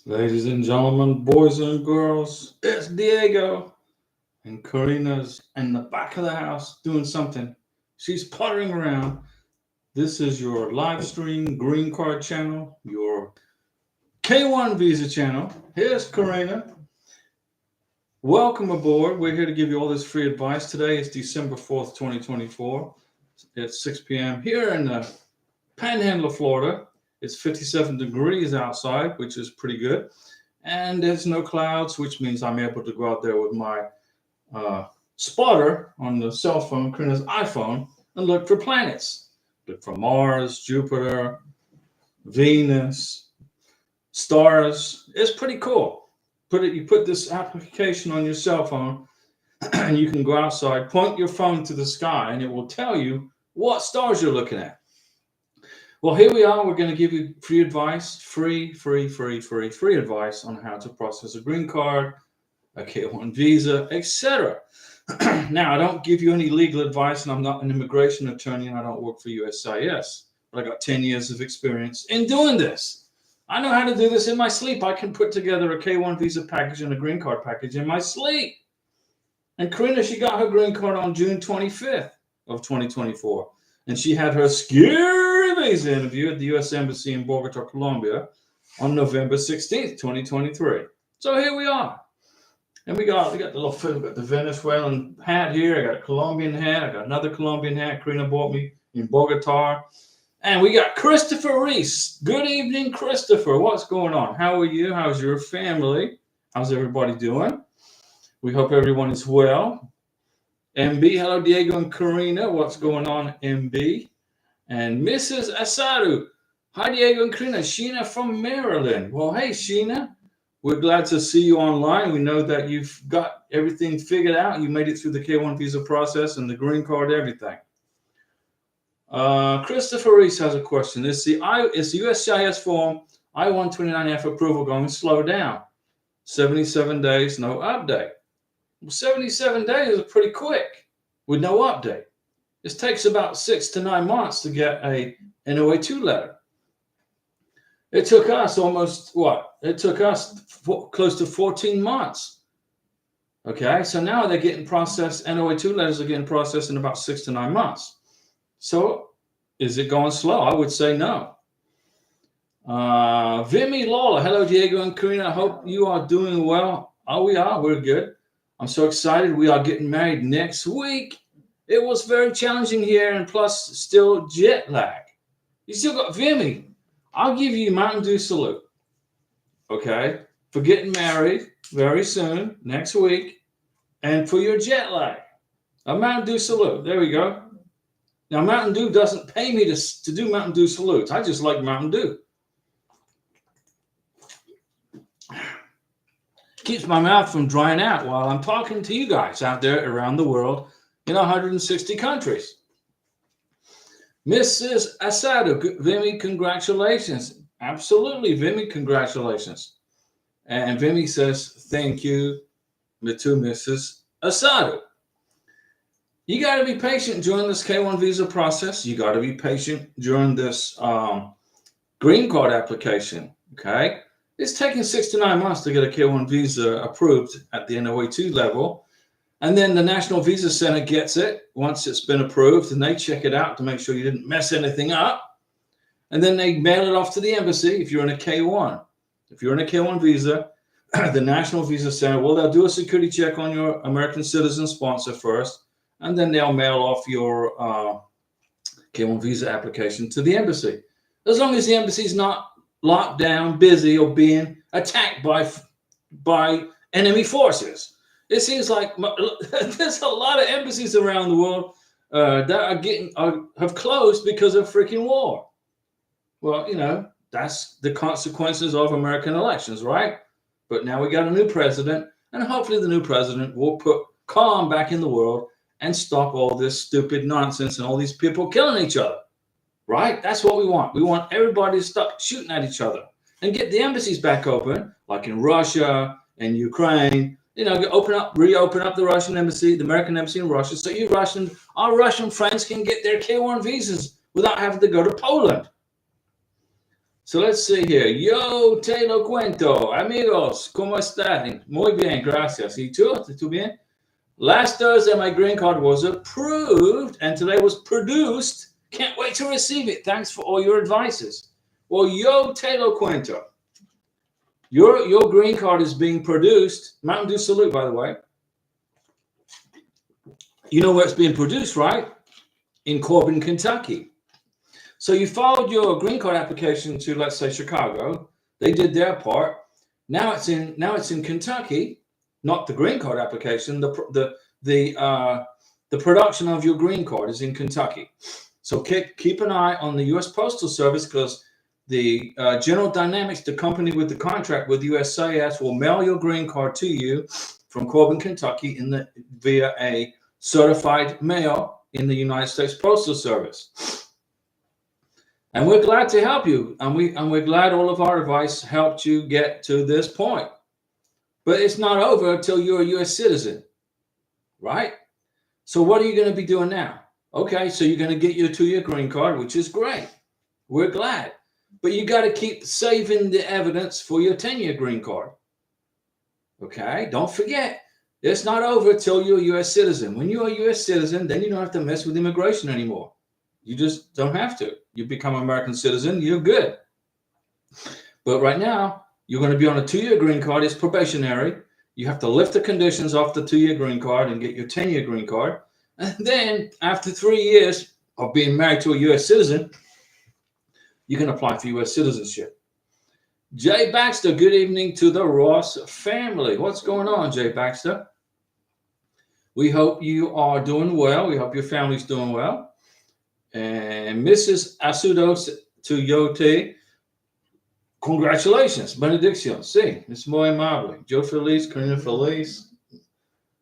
Ladies and gentlemen, boys and girls, it's Diego. And Karina's in the back of the house doing something. She's puttering around. This is your live stream green card channel, your K1 visa channel. Here's Karina. Welcome aboard. We're here to give you all this free advice. Today is December 4th, 2024. It's 6 p.m. here in the Panhandle of Florida. It's 57 degrees outside, which is pretty good. And there's no clouds, which means I'm able to go out there with my spotter on the cell phone, Karina's iPhone, and look for planets. Look for Mars, Jupiter, Venus, stars. It's pretty cool. You put this application on your cell phone, and you can go outside, point your phone to the sky, and it will tell you what stars you're looking at. Well, here we are. We're going to give you free advice, free advice on how to process a green card, a K1 visa, etc. Now, I don't give you any legal advice, and I'm not an immigration attorney, and I don't work for USCIS, but I got 10 years of experience in doing this. I know how to do this in my sleep. I can put together a K1 visa package and a green card package in my sleep. And Karina, she got her green card on June 25th of 2024. And she had her scary visa interview at the U.S. Embassy in Bogota, Colombia on November 16th, 2023. So here we are. And we got the little food. We got the Venezuelan hat here. I got a Colombian hat. I got another Colombian hat Karina bought me in Bogota. And we got Christopher Reese. Good evening, Christopher. What's going on? How are you? How's your family? How's everybody doing? We hope everyone is well. MB, hello, Diego and Karina. What's going on, MB? And Mrs. Asadu. Hi, Diego and Karina. Sheena from Maryland. Well, hey, Sheena. We're glad to see you online. We know that you've got everything figured out. You made it through the K1 visa process and the green card, everything. Christopher Reese has a question. Is the USCIS form I-129F approval going to slow down? 77 days, no update. Well, 77 days is pretty quick with no update. This takes about 6 to 9 months to get a NOA2 letter. It took us close to 14 months. Okay, so now they're getting processed. NOA2 letters are getting processed in about 6 to 9 months. So is it going slow? I would say no. Vimy Lawler, hello, Diego and Karina. I hope you are doing well. Oh, we are. We're good. I'm so excited. We are getting married next week. It was very challenging here, and plus still jet lag. You still got Vimy. I'll give you Mountain Dew salute. Okay? For getting married very soon, next week, and for your jet lag. A Mountain Dew salute. There we go. Now, Mountain Dew doesn't pay me to do Mountain Dew salutes. I just like Mountain Dew. Keeps my mouth from drying out while I'm talking to you guys out there around the world in 160 countries. Mrs. Asado, Vimy, congratulations. Absolutely, Vimy, congratulations. And Vimy says, thank you to Mrs. Asado. You got to be patient during this K1 visa process. You got to be patient during this green card application, okay? It's taking 6 to 9 months to get a K1 visa approved at the NOA2 level. And then the National Visa Center gets it once it's been approved, and they check it out to make sure you didn't mess anything up. And then they mail it off to the embassy if you're in a K1. If you're in a K1 visa, the National Visa Center, well, they'll do a security check on your American citizen sponsor first, and then they'll mail off your K1 visa application to the embassy. As long as the embassy is not locked down, busy, or being attacked by enemy forces. It seems like there's a lot of embassies around the world that have closed because of freaking war. Well, you know, that's the consequences of American elections, right? But now we got a new president, and hopefully the new president will put calm back in the world and stop all this stupid nonsense and all these people killing each other, right? That's what we want. We want everybody to stop shooting at each other and get the embassies back open, like in Russia and Ukraine. You know, reopen up the Russian embassy, the American embassy in Russia, so our Russian friends can get their K1 visas without having to go to Poland. So let's see here. Yo te lo cuento. Amigos, ¿cómo están? Muy bien, gracias. ¿Y tú? ¿Tú bien? Last Thursday, my green card was approved, and today was produced. Can't wait to receive it. Thanks for all your advices. Well, yo te lo cuento. Your green card is being produced. Mountain Dew Salute, by the way. You know where it's being produced, right? In Corbin, Kentucky. So you filed your green card application to, let's say, Chicago. They did their part. Now it's in Kentucky. Not the green card application. The production of your green card is in Kentucky. So keep an eye on the U.S. Postal Service, because the General Dynamics, the company with the contract with USAS, will mail your green card to you from Corbin, Kentucky, via a certified mail in the United States Postal Service. And we're glad to help you, and we're glad all of our advice helped you get to this point. But it's not over until you're a U.S. citizen, right? So what are you going to be doing now? Okay, so you're going to get your 2-year green card, which is great. We're glad. But you got to keep saving the evidence for your 10-year green card. Okay, don't forget. It's not over till you're a U.S. citizen. When you're a U.S. citizen, then you don't have to mess with immigration anymore. You just don't have to. You become an American citizen, you're good. But right now, you're going to be on a 2-year green card. It's probationary. You have to lift the conditions off the 2-year green card and get your 10-year green card. And then after 3 years of being married to a U.S. citizen, you can apply for U.S. citizenship. Jay Baxter, good evening to the Ross family. What's going on, Jay Baxter? We hope you are doing well. We hope your family's doing well. And Mrs. Asudos to Yote, congratulations, benedicción. Sí, es muy amable. Yo feliz, Karina feliz.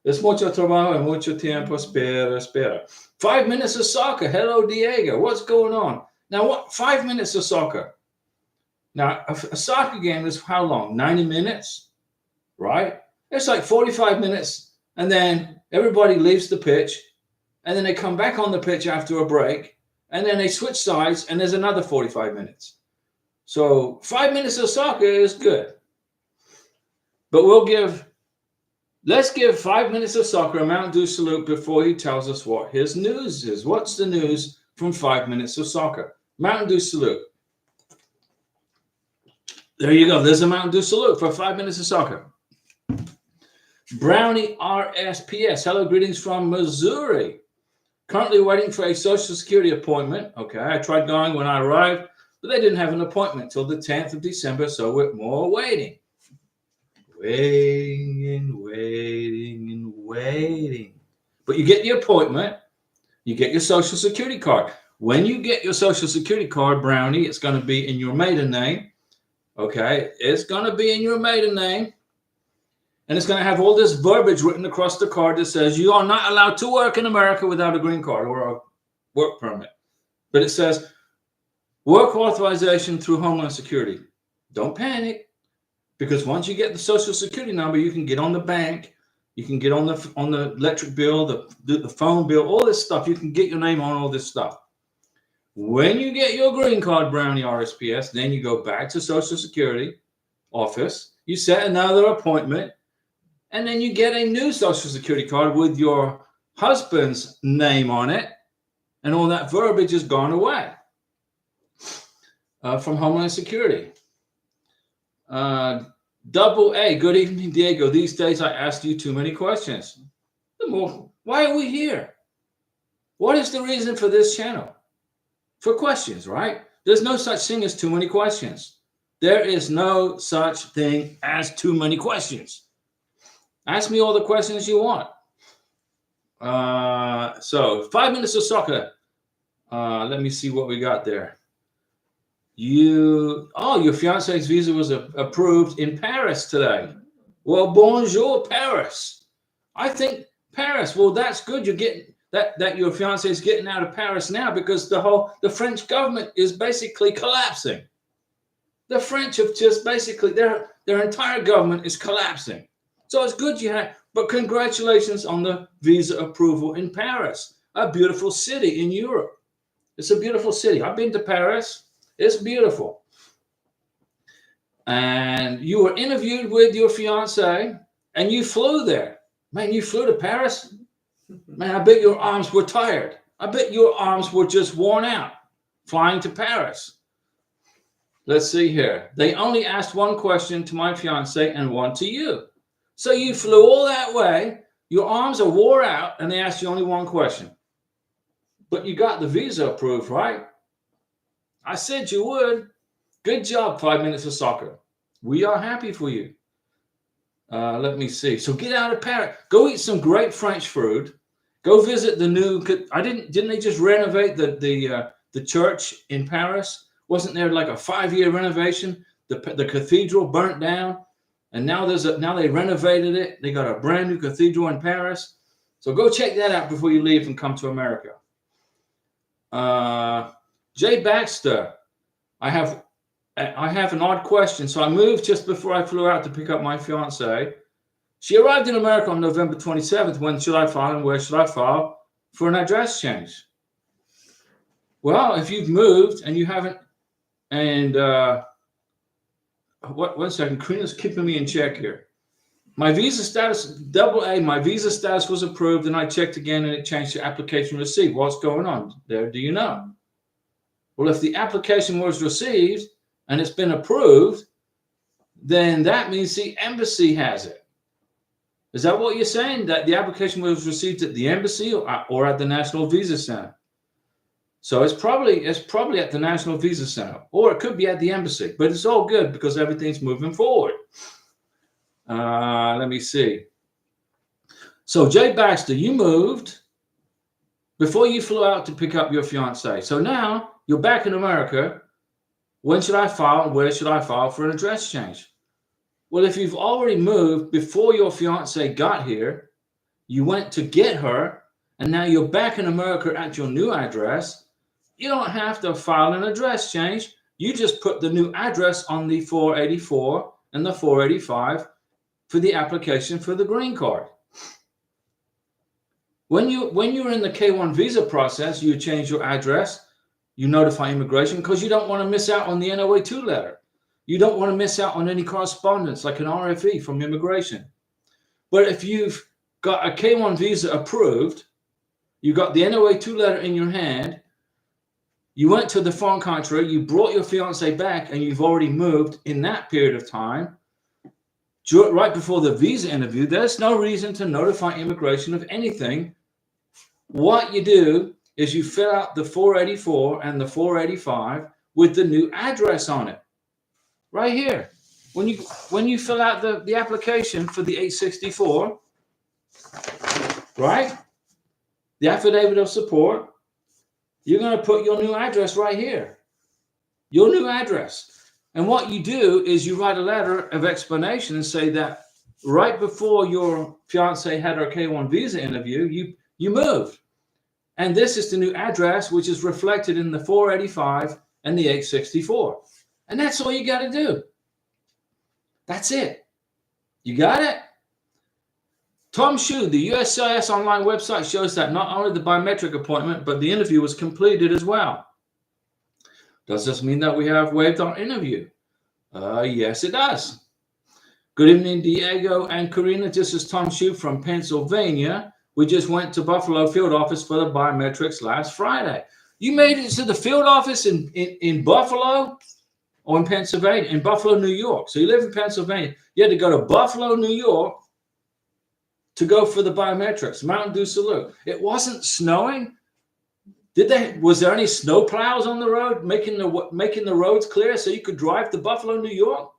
Es mucho trabajo y mucho tiempo. Espera. 5 minutes of soccer. Hello, Diego. What's going on? Now, 5 minutes of soccer? Now, a soccer game is how long? 90 minutes, right? It's like 45 minutes, and then everybody leaves the pitch, and then they come back on the pitch after a break, and then they switch sides, and there's another 45 minutes. So 5 minutes of soccer is good. But let's give 5 minutes of soccer a Mountain Dew salute before he tells us what his news is. What's the news from 5 minutes of soccer? Mountain Dew salute. There you go. There's a Mountain Dew salute for 5 minutes of soccer. Brownie RSPS. Hello, greetings from Missouri. Currently waiting for a Social Security appointment. Okay, I tried going when I arrived, but they didn't have an appointment till the 10th of December, so we're more waiting. Waiting. But you get the appointment, you get your Social Security card. When you get your Social Security card, Brownie, it's going to be in your maiden name. Okay, it's going to be in your maiden name. And it's going to have all this verbiage written across the card that says you are not allowed to work in America without a green card or a work permit. But it says work authorization through Homeland Security. Don't panic, because once you get the Social Security number, you can get on the bank, you can get on the electric bill, the phone bill, all this stuff. You can get your name on all this stuff. When you get your green card, Brownie RSPS, then you go back to Social Security office, you set another appointment, and then you get a new Social Security card with your husband's name on it, and all that verbiage is gone away from Homeland Security. Double A, good evening, Diego. These days I asked you too many questions. Why are we here? What is the reason for this channel? For questions, right? There's no such thing as too many questions. There is no such thing as too many questions. Ask me all the questions you want. So 5 minutes of soccer. Let me see what we got there. Your fiance's visa was approved in Paris today. Well, bonjour, Paris. I think Paris. Well, that's good. You're getting that your fiance is getting out of Paris now, because the French government is basically collapsing. The French have just basically their entire government is collapsing. So it's good you had, but congratulations on the visa approval in Paris, a beautiful city in Europe. It's a beautiful city. I've been to Paris. It's beautiful. and you were interviewed with your fiance, and you flew there. Man, you flew to Paris? Man, I bet your arms were tired. I bet your arms were just worn out flying to Paris. Let's see here. They only asked one question to my fiance and one to you. So you flew all that way, your arms are wore out, and they asked you only one question. But you got the visa approved, right? I said you would. Good job, 5 minutes of soccer. We are happy for you. Let me see. So get out of Paris. Go eat some great French food. Go visit the new. Didn't they just renovate the church in Paris? Wasn't there like a 5-year renovation? The cathedral burnt down, and now they renovated it. They got a brand new cathedral in Paris. So go check that out before you leave and come to America. Jay Baxter, I have an odd question. So I moved just before I flew out to pick up my fiance. She arrived in America on November 27th. When should I file and where should I file for an address change? Well, if you've moved and you haven't, and one second, Karina's keeping me in check here. My visa status, AA, my visa status was approved, and I checked again and it changed to application received. What's going on there? Do you know? Well, if the application was received and it's been approved, then that means the embassy has it. Is that what you're saying? That the application was received at the embassy or at the National Visa Center? So it's probably at the National Visa Center, or it could be at the embassy. But it's all good because everything's moving forward. Let me see. So Jay Baxter, you moved before you flew out to pick up your fiance. So now you're back in America. When should I file and where should I file for an address change? Well, if you've already moved before your fiance got here, you went to get her, and now you're back in America at your new address, you don't have to file an address change. You just put the new address on the 484 and the 485 for the application for the green card. When you're in the K-1 visa process, you change your address, you notify immigration because you don't want to miss out on the NOA-2 letter. You don't want to miss out on any correspondence like an RFE from immigration. But if you've got a K-1 visa approved, you got the NOA-2 letter in your hand, you went to the foreign country, you brought your fiance back, and you've already moved in that period of time, right before the visa interview, there's no reason to notify immigration of anything. What you do is you fill out the 484 and the 485 with the new address on it. Right here. When you fill out the application for the 864, right? The affidavit of support, you're going to put your new address right here. Your new address. And what you do is you write a letter of explanation and say that right before your fiance had her K-1 visa interview, you moved. And this is the new address, which is reflected in the 485 and the 864. And that's all you got to do. That's it. You got it? Tom Shu, the USCIS online website shows that not only the biometric appointment, but the interview was completed as well. Does this mean that we have waived our interview? Yes, it does. Good evening, Diego and Karina. This is Tom Shu from Pennsylvania. We just went to Buffalo field office for the biometrics last Friday. You made it to the field office in Buffalo or in Pennsylvania? In Buffalo, New York. So you live in Pennsylvania. You had to go to Buffalo, New York to go for the biometrics. Mountain Dew salute. It wasn't snowing. Was there any snow plows on the road making the roads clear so you could drive to Buffalo, New York?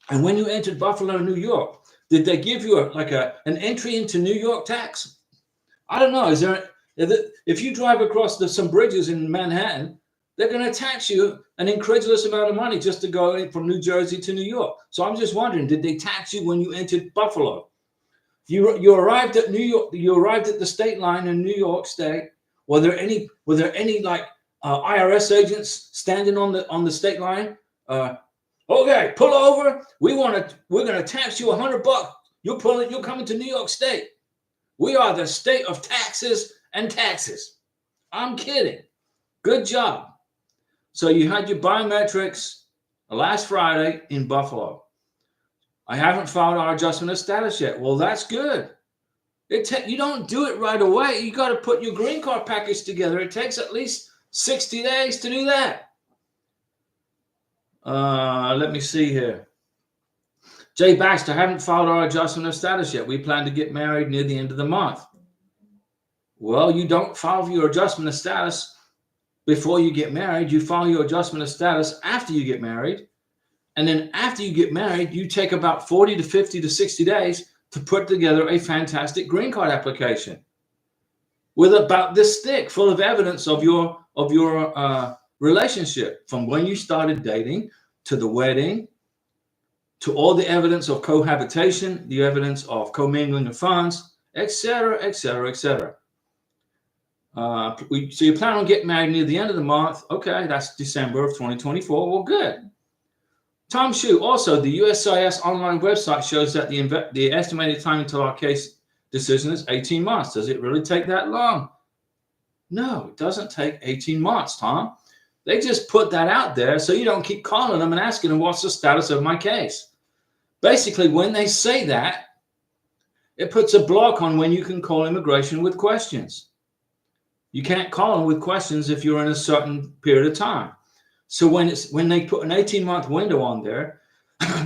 And when you entered Buffalo, New York, did they give you an entry into New York tax? I don't know. If you drive across some bridges in Manhattan, they're going to tax you an incredulous amount of money just to go from New Jersey to New York. So I'm just wondering, did they tax you when you entered Buffalo? You arrived at New York. You arrived at the state line in New York State. Were there any IRS agents standing on the state line? Okay, pull over. We're gonna tax you $100. You're coming to New York State. We are the state of taxes and taxes. I'm kidding. Good job. So you had your biometrics last Friday in Buffalo. I haven't filed our adjustment of status yet. Well, that's good. You don't do it right away. You got to put your green card package together. It takes at least 60 days to do that. Let me see here. Jay Baxter, haven't filed our adjustment of status yet. We plan to get married near the end of the month. Well, you don't file your adjustment of status before you get married. You file your adjustment of status after you get married. And then after you get married, you take about 40 to 50 to 60 days to put together a fantastic green card application with about this thick, full of evidence of your relationship, from when you started dating to the wedding, to all the evidence of cohabitation, the evidence of commingling of funds, etc., etc., etc. So you plan on getting married near the end of the month. Okay, that's December of 2024. Well, good. Tom Shu, also, the USCIS online website shows that the estimated time until our case decision is 18 months. Does it really take that long? No, it doesn't take 18 months, Tom. They just put that out there so you don't keep calling them and asking them, what's the status of my case? Basically, when they say that, it puts a block on when you can call immigration with questions. You can't call them with questions if you're in a certain period of time. So when they put an 18-month window on there,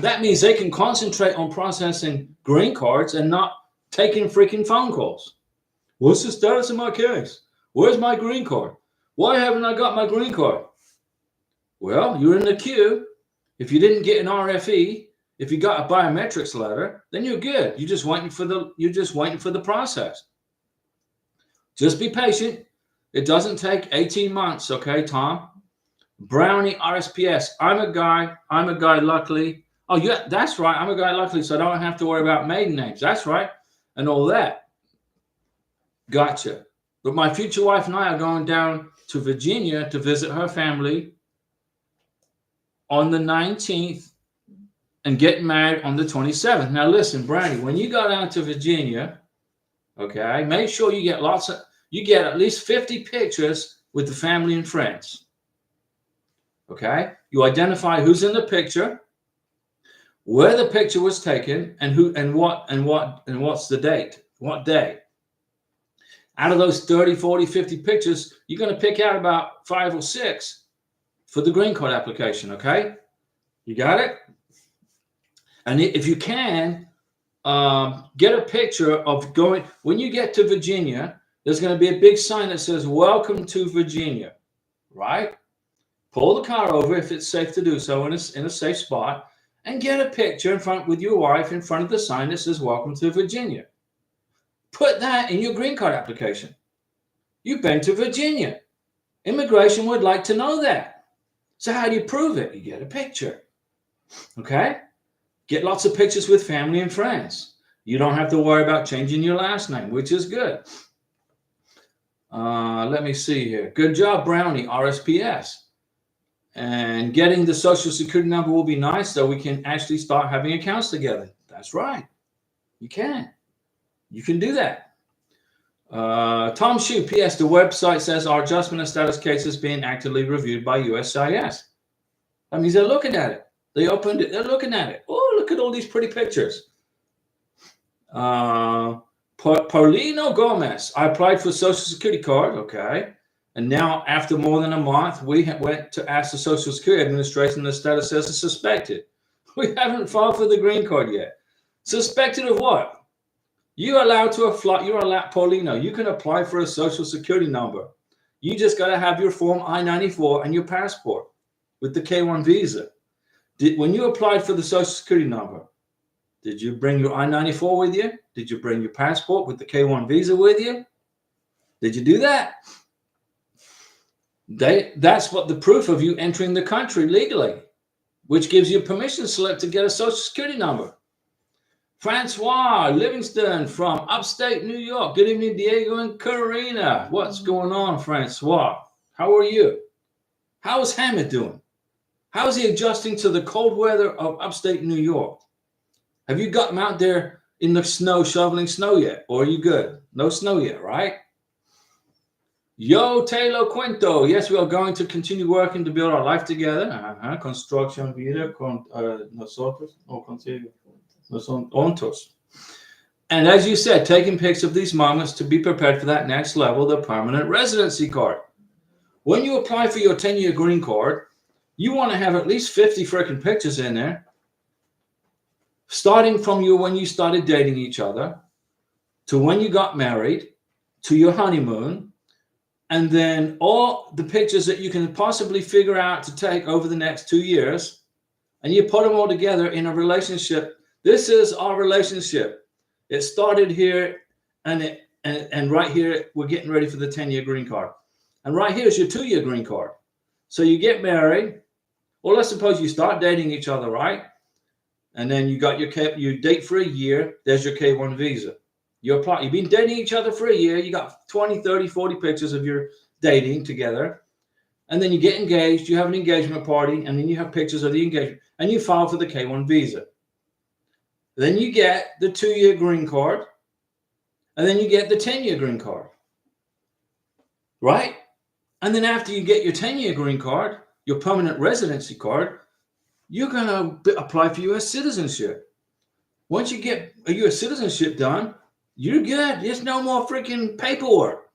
that means they can concentrate on processing green cards and not taking freaking phone calls. What's the status of my case? Where's my green card? Why haven't I got my green card? Well, you're in the queue. If you didn't get an RFE, if you got a biometrics letter, then you're good. You're just waiting for the process. Just be patient. It doesn't take 18 months, okay, Tom? Brownie RSPS. I'm a guy, luckily. Oh, yeah, that's right. I'm a guy, luckily, so I don't have to worry about maiden names. That's right. And all that. Gotcha. But my future wife and I are going down to Virginia to visit her family on the 19th and getting married on the 27th. Now, listen, Brownie, when you go down to Virginia, okay, make sure you get at least 50 pictures with the family and friends. Okay, you identify who's in the picture, where the picture was taken, and who and what's the date, what day. Out of those 30, 40, 50 pictures, you're going to pick out about 5 or 6 for the green card application. Okay, you got it. And if you can, get a picture of going. When you get to Virginia, there's going to be a big sign that says "Welcome to Virginia," right? Pull the car over if it's safe to do so in a safe spot, and get a picture in front with your wife in front of the sign that says "Welcome to Virginia." Put that in your green card application. You've been to Virginia. Immigration would like to know that. So how do you prove it? You get a picture. Okay? Get lots of pictures with family and friends. You don't have to worry about changing your last name, which is good. Let me see here. Good job, Brownie, RSPS. And getting the social security number will be nice, so we can actually start having accounts together. That's right. You can. You can do that. Tom Shu, P.S. The website says our adjustment of status case is being actively reviewed by USCIS. That means they're looking at it. They opened it. They're looking at it. Oh, look at all these pretty pictures. Paulino Gomez. I applied for a Social Security card. Okay. And now, after more than a month, we went to ask the Social Security Administration. The status says it's suspected. We haven't filed for the green card yet. Suspected of what? You're allowed to apply. You're allowed, Paulino. You can apply for a Social Security number. You just got to have your form I-94 and your passport with the K-1 visa. When you applied for the Social Security number, did you bring your I-94 with you? Did you bring your passport with the K-1 visa with you? Did you do that? That's what the proof of you entering the country legally, which gives you a permission slip to get a Social Security number. Francois Livingston from upstate New York. Good evening, Diego and Karina. What's going on, Francois? How are you? How is Hamid doing? How is he adjusting to the cold weather of upstate New York? Have you got him out there in the snow, shoveling snow yet? Or are you good? No snow yet, right? Yo, Taylor Quinto. Yes, we are going to continue working to build our life together. Construction vida con nosotros o contigo. Nosotros. And as you said, taking pics of these moments to be prepared for that next level, the permanent residency card. When you apply for your 10-year green card, you want to have at least 50 freaking pictures in there, starting from when you started dating each other, to when you got married, to your honeymoon, and then all the pictures that you can possibly figure out to take over the next 2 years, and you put them all together in a relationship. This is our relationship. It started here, and right here, we're getting ready for the 10-year green card. And right here is your 2-year green card. So you get married, or let's suppose you start dating each other, right? And then you got you date for a year, there's your K1 visa. You apply, you've been dating each other for a year, you got 20, 30, 40 pictures of your dating together. And then you get engaged, you have an engagement party, and then you have pictures of the engagement, and you file for the K1 visa. Then you get the 2-year green card, and then you get the 10-year green card, right? And then after you get your 10-year green card, your permanent residency card, you're going to apply for U.S. citizenship. Once you get a U.S. citizenship done, you're good. There's no more freaking paperwork.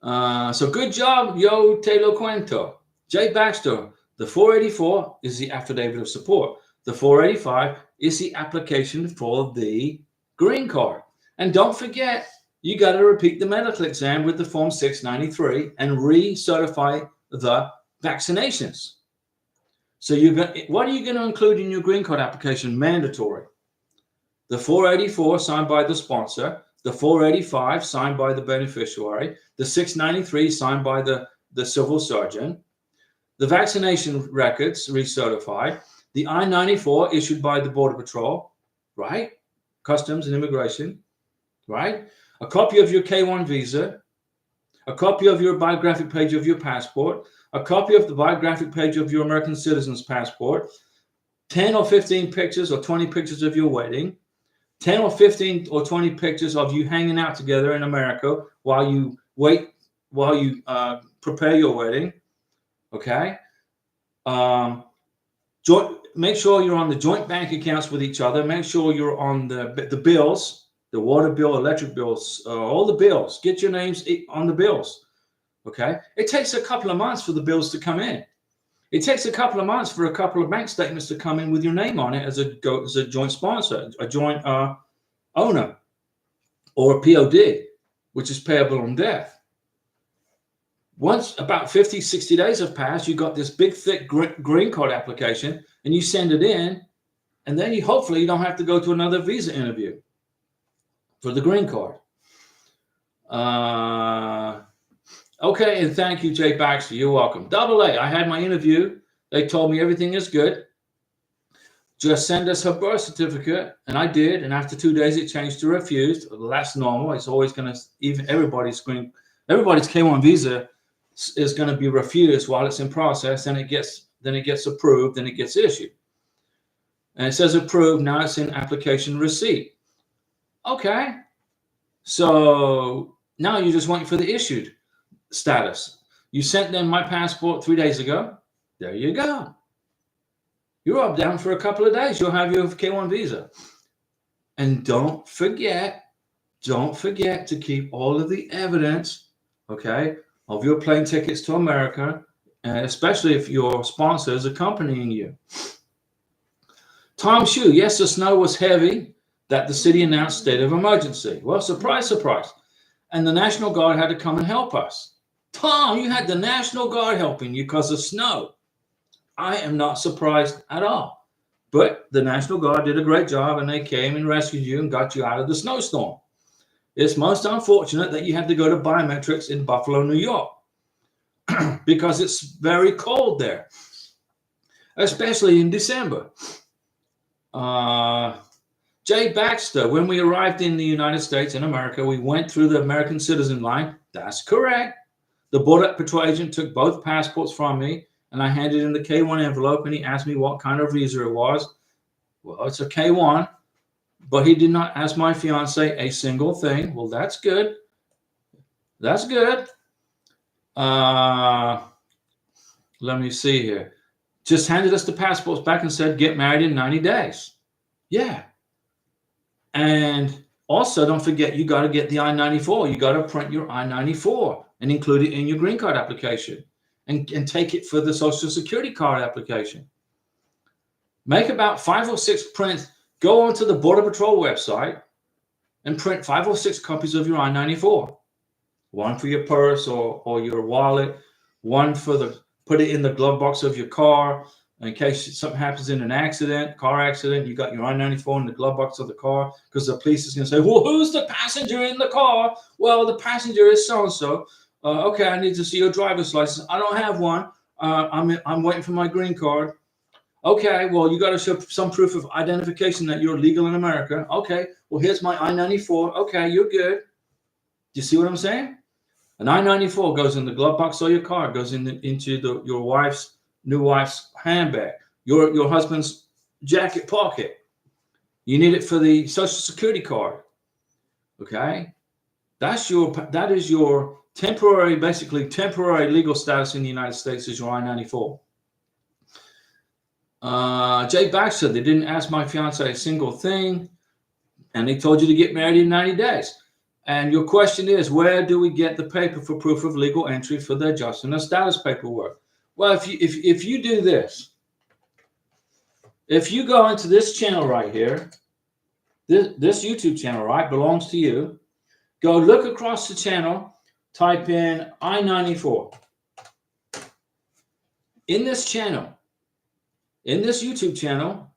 So good job, yo, Taylor Cuento. Jay Baxter, the 484 is the affidavit of support. The 485 is the application for the green card. And don't forget, you got to repeat the medical exam with the Form 693 and recertify the vaccinations. So what are you going to include in your green card application? Mandatory. The 484 signed by the sponsor, the 485 signed by the beneficiary, the 693 signed by the civil surgeon, the vaccination records recertified, the I-94 issued by the Border Patrol, right? Customs and Immigration, right? A copy of your K1 visa, a copy of your biographic page of your passport, a copy of the biographic page of your American citizen's passport, 10 or 15 pictures or 20 pictures of your wedding, 10 or 15 or 20 pictures of you hanging out together in America while you prepare your wedding, okay? Make sure you're on the joint bank accounts with each other. Make sure you're on the bills, the water bill, electric bills, all the bills. Get your names on the bills, okay? It takes a couple of months for the bills to come in. It takes a couple of months for a couple of bank statements to come in with your name on it as a joint sponsor, a joint owner, or a POD, which is payable on death. Once about 50, 60 days have passed, you got this big, thick green card application, and you send it in, and then hopefully you don't have to go to another visa interview for the green card. Okay, and thank you, Jay Baxter. You're welcome. Double A, I had my interview. They told me everything is good. Just send us her birth certificate, and I did. And after 2 days, it changed to refused. That's normal. It's always going to, even everybody's K1 visa is going to be refused while it's in process. Then it gets approved, and it gets issued. And it says approved. Now it's in application receipt. Okay. So now you're just waiting for the issued status. You sent them my passport 3 days ago. There you go. You're up down for a couple of days. You'll have your K1 visa. And don't forget to keep all of the evidence, okay, of your plane tickets to America, especially if your sponsor is accompanying you. Tom Shue, yes, the snow was heavy that the city announced state of emergency. Well, surprise, surprise. And the National Guard had to come and help us. Tom, you had the National Guard helping you because of snow. I am not surprised at all. But the National Guard did a great job, and they came and rescued you and got you out of the snowstorm. It's most unfortunate that you had to go to biometrics in Buffalo, New York, because it's very cold there, especially in December. Jay Baxter, when we arrived in the United States in America, we went through the American citizen line. That's correct. The Border Patrol agent took both passports from me, and I handed in the K1 envelope, and he asked me what kind of visa it was. Well, it's a K1, but he did not ask my fiance a single thing. Well, that's good. That's good. Let me see here. Just handed us the passports back and said, get married in 90 days. Yeah. And also, don't forget, you got to get the I-94. You got to print your I-94 and include it in your green card application and take it for the Social Security card application. Make about 5 or 6 prints. Go onto the Border Patrol website and print 5 or 6 copies of your I-94. One for your purse or your wallet, one for put it in the glove box of your car in case something happens in an car accident. You got your I-94 in the glove box of the car because the police is going to say, well, who's the passenger in the car? Well, the passenger is so-and-so. Okay, I need to see your driver's license. I don't have one. I'm waiting for my green card. Okay, well, you got to show some proof of identification that you're legal in America. Okay, well, here's my I-94. Okay, you're good. Do you see what I'm saying? An I-94 goes in the glove box of your car, goes into your new wife's handbag, your husband's jacket pocket. You need it for the Social Security card. Okay, that is your basically temporary legal status in the United States is your I-94. Jay Baxter, they didn't ask my fiance a single thing, and they told you to get married in 90 days. And your question is, where do we get the paper for proof of legal entry for the adjustment of status paperwork? Well, if you do this, if you go into this channel right here, this YouTube channel, right, belongs to you. Go look across the channel, type in I-94. In this channel, in this YouTube channel,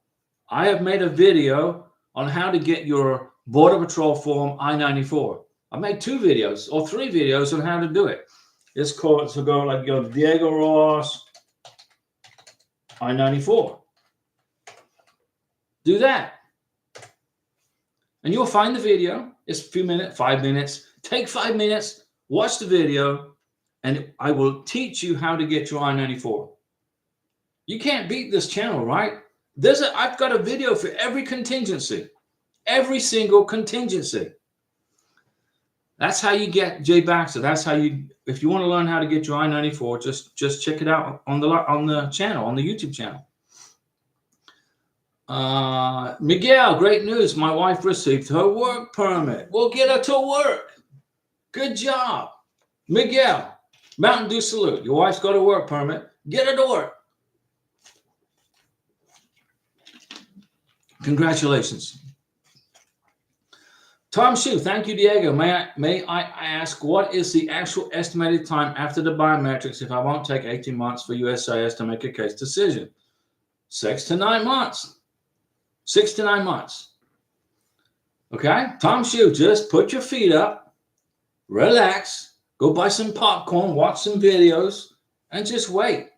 I have made a video on how to get your Border Patrol form I-94. I made 2 videos or 3 videos on how to do it. It's called, so go Diego Ross I-94. Do that. And you'll find the video. It's a few minutes, 5 minutes. Take 5 minutes, watch the video, and I will teach you how to get your I-94. You can't beat this channel, right? I've got a video for every contingency. Every single contingency. That's how you get Jay Baxter. That's how if you want to learn how to get your I-94, just check it out on the channel, on the YouTube channel. Miguel, great news. My wife received her work permit. We'll get her to work. Good job. Miguel, Mountain Dew salute. Your wife's got a work permit. Get her to work. Congratulations. Tom Shue, thank you, Diego. May I ask, what is the actual estimated time after the biometrics if I won't take 18 months for USCIS to make a case decision? 6 to 9 months. 6 to 9 months. Okay? Tom Shue, just put your feet up, relax, go buy some popcorn, watch some videos, and just wait.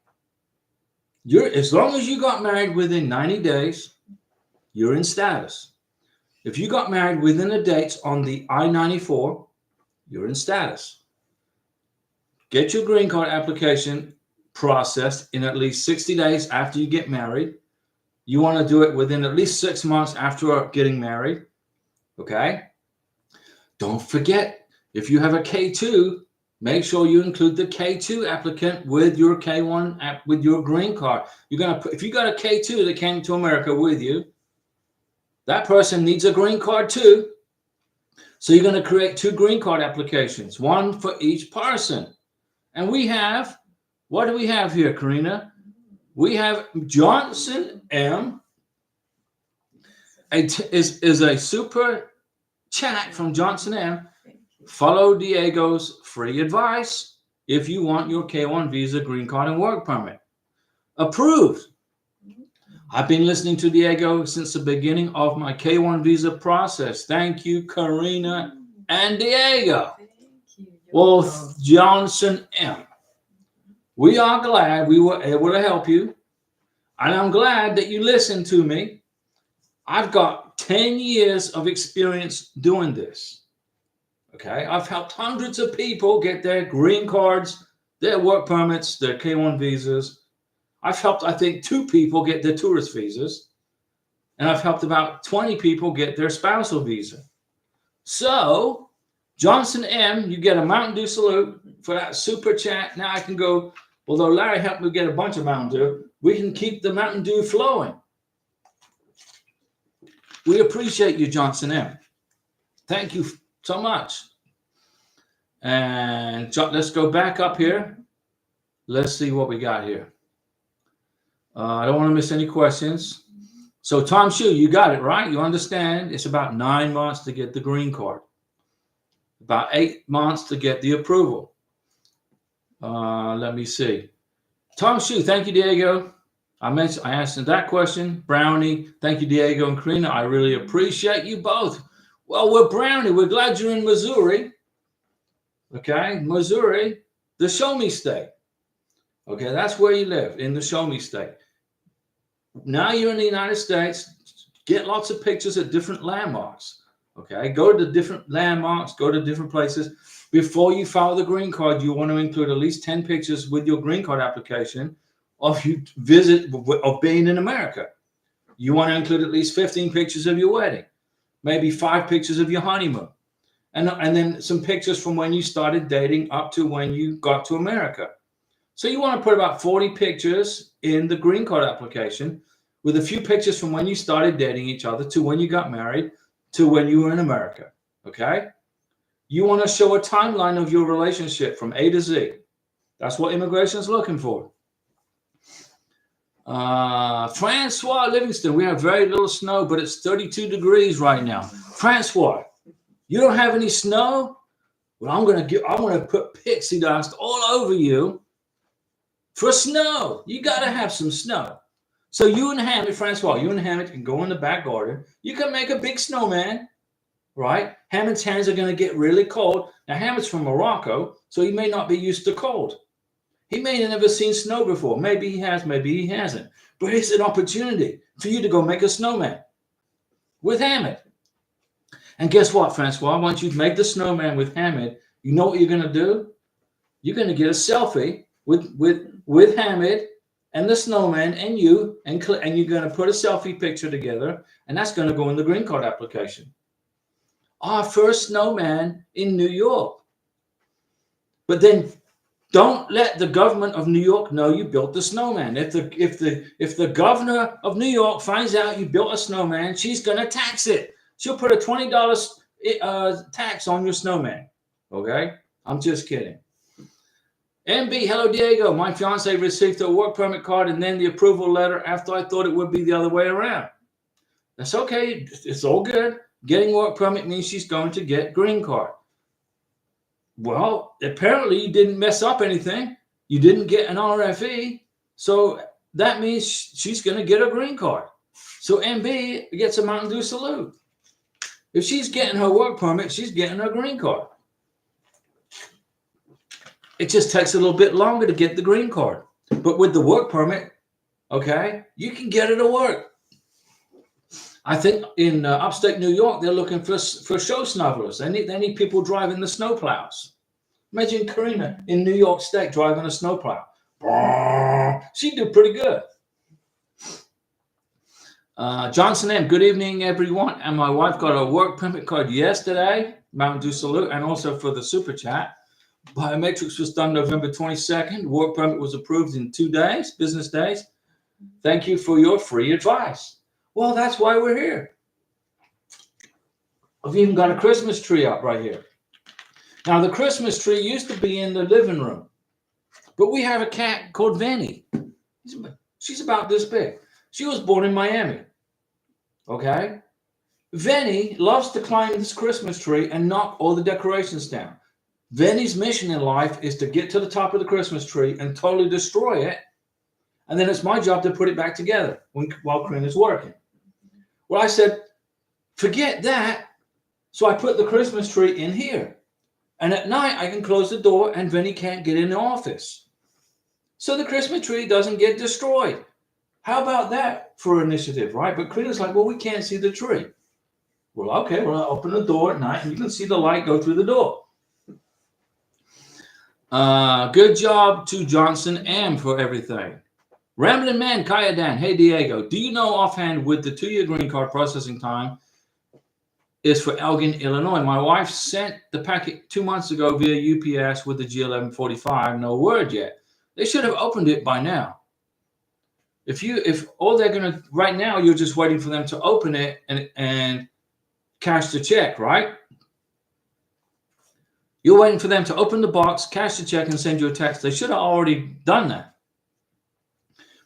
As long as you got married within 90 days, you're in status. If you got married within the dates on the I-94, you're in status. Get your green card application processed in at least 60 days after you get married. You want to do it within at least 6 months after getting married. Okay? Don't forget, if you have a K2, make sure you include the K2 applicant with your K1 with your green card. If you got a K2 that came to America with you, that person needs a green card too. So you're going to create 2 green card applications, one for each person. And we have, what do we have here, Karina? We have Johnson M. Is a super chat from Johnson M. Follow Diego's free advice if you want your K1 visa, green card, and work permit. Approved. I've been listening to Diego since the beginning of my K1 visa process. Thank you, Karina and Diego. Well, Johnson M. We are glad we were able to help you. And I'm glad that you listened to me. I've got 10 years of experience doing this. Okay, I've helped hundreds of people get their green cards, their work permits, their K1 visas. I've helped, I think, 2 people get their tourist visas. And I've helped about 20 people get their spousal visa. So Johnson M, you get a Mountain Dew salute for that super chat. Now I can go, although Larry helped me get a bunch of Mountain Dew, we can keep the Mountain Dew flowing. We appreciate you, Johnson M. Thank you so much. And let's go back up here. Let's see what we got here. I don't want to miss any questions. So Tom Shue, you got it, right? You understand it's about 9 months to get the green card. About 8 months to get the approval. Let me see. Tom Shue, thank you, Diego. I answered that question. Brownie, thank you, Diego and Karina. I really appreciate you both. Well, we're Brownie. We're glad you're in Missouri. Okay, Missouri, the Show Me State. Okay, that's where you live, in the Show Me State. Now you're in the United States. Get lots of pictures at different landmarks. Okay, go to different landmarks, go to different places. Before you file the green card, you want to include at least 10 pictures with your green card application of you of being in America. You want to include at least 15 pictures of your wedding, maybe 5 pictures of your honeymoon, and then some pictures from when you started dating up to when you got to America. So you want to put about 40 pictures in the green card application, with a few pictures from when you started dating each other to when you got married to when you were in America. Okay? You want to show a timeline of your relationship from A to Z. That's what immigration is looking for. Francois Livingston, we have very little snow, but it's 32 degrees right now. Francois, you don't have any snow? Well, I'm gonna put pixie dust all over you for snow. You gotta have some snow. So you and Hammett, Francois, you and Hammett can go in the back garden. You can make a big snowman, right? Hammett's hands are going to get really cold. Now, Hammett's from Morocco, so he may not be used to cold. He may have never seen snow before. Maybe he has, maybe he hasn't. But it's an opportunity for you to go make a snowman with Hammett. And guess what, Francois? Once you've made the snowman with Hammett, you know what you're going to do? You're going to get a selfie with Hammett and the snowman and you, and you're going to put a selfie picture together, and that's going to go in the green card application. Our first snowman in New York. But then don't let the government of New York know you built the snowman. If the governor of New York finds out you built a snowman, she's going to tax it. She'll put a $20 tax on your snowman. Okay? I'm just kidding. MB, hello, Diego. My fiance received a work permit card and then the approval letter after I thought it would be the other way around. That's okay. It's all good. Getting work permit means she's going to get green card. Well, apparently you didn't mess up anything. You didn't get an RFE. So that means she's going to get a green card. So MB gets a Mountain Dew salute. If she's getting her work permit, she's getting her green card. It just takes a little bit longer to get the green card. But with the work permit, okay, you can get her to work. I think in upstate New York, they're looking for show snugglers. They need people driving the snowplows. Imagine Karina in New York State driving a snowplow. She'd do pretty good. Johnson M, good evening, everyone. And my wife got a work permit card yesterday, Mountain Dew salute, and also for the super chat. Biometrics was done November 22nd. Work permit was approved in 2 days, business days. Thank you for your free advice. Well, that's why we're here. I've even got a Christmas tree up right here. Now, the Christmas tree used to be in the living room, but we have a cat called Vanny. She's about this big. She was born in Miami. Okay? Vanny loves to climb this Christmas tree and knock all the decorations down. Vanny's mission in life is to get to the top of the Christmas tree and totally destroy it. And then it's my job to put it back together while Karina's working. Well, I said, forget that. So I put the Christmas tree in here. And at night, I can close the door and Vinny can't get in the office. So the Christmas tree doesn't get destroyed. How about that for initiative, right? But Karina's like, well, we can't see the tree. Well, okay, well, I'll open the door at night and you can see the light go through the door. Good job to Johnson M for everything. Rambling Man, Kaya Dan, hey Diego, do you know offhand with the 2-year green card processing time, is for Elgin, Illinois. My wife sent the packet 2 months ago via UPS with the G1145. No word yet. They should have opened it by now. If all they're going to, right now, you're just waiting for them to open it and cash the check, right? You're waiting for them to open the box, cash the check, and send you a text. They should have already done that.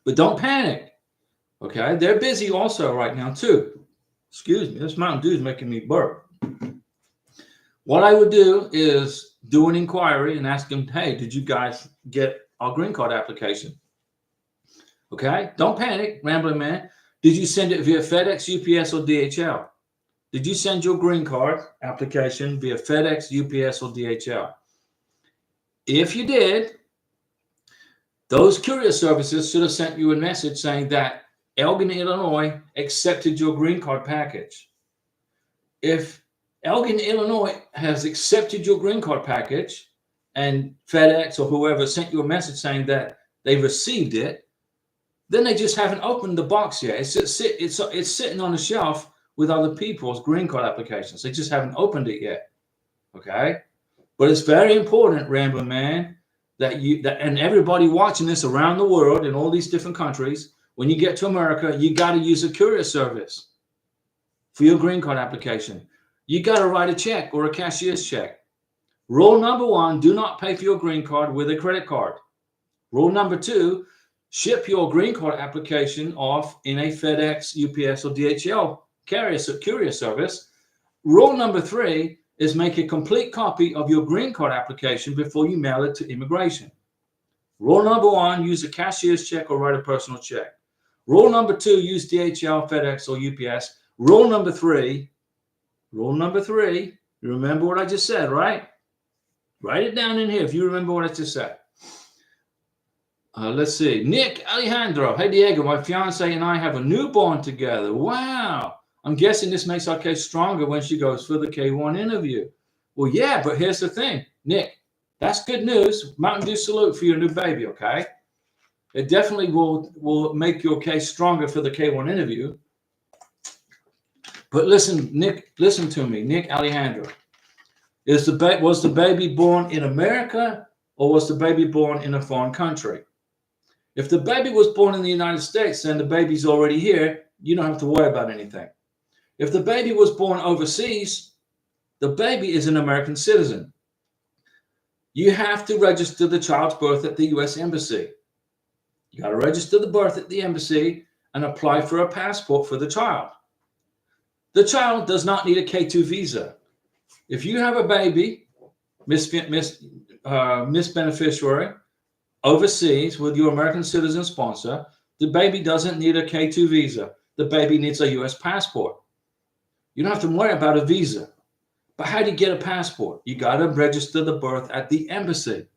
But don't panic, okay? They're busy also right now, too. Excuse me, this Mountain Dew is making me burp. What I would do is do an inquiry and ask them, hey, did you guys get our green card application? Okay, don't panic, Rambling Man. Did you send it via FedEx, UPS, or DHL? Did you send your green card application via FedEx, UPS, or DHL? If you did, those courier services should have sent you a message saying that Elgin, Illinois accepted your green card package. If Elgin, Illinois has accepted your green card package and FedEx or whoever sent you a message saying that they received it, then they just haven't opened the box yet. It's sitting on the shelf with other people's green card applications. They just haven't opened it yet. Okay? But it's very important, Rambling Man, that and everybody watching this around the world in all these different countries, when you get to America, you got to use a courier service for your green card application. You got to write a check or a cashier's check. Rule number 1, do not pay for your green card with a credit card. Rule number 2, ship your green card application off in a FedEx, UPS, or DHL courier service. Rule number 3 is make a complete copy of your green card application before you mail it to immigration. Rule number 1, use a cashier's check or write a personal check. Rule number 2, use DHL, FedEx, or UPS. Rule number 3, you remember what I just said, right? Write it down in here if you remember what I just said. Let's see. Nick Alejandro. Hey, Diego, my fiance and I have a newborn together. Wow. I'm guessing this makes our case stronger when she goes for the K1 interview. Well, yeah, but here's the thing. Nick, that's good news. Mountain Dew salute for your new baby, okay? It definitely will make your case stronger for the K1 interview. But listen, Nick, listen to me. Nick Alejandro. Was the baby born in America or was the baby born in a foreign country? If the baby was born in the United States, then the baby's already here. You don't have to worry about anything. If the baby was born overseas, the baby is an American citizen. You have to register the child's birth at the U.S. Embassy. You got to register the birth at the embassy and apply for a passport for the child. The child does not need a K2 visa. If you have a baby, Miss Beneficiary, overseas with your American citizen sponsor, the baby doesn't need a K2 visa. The baby needs a U.S. passport. You don't have to worry about a visa. But how do you get a passport? You got to register the birth at the embassy.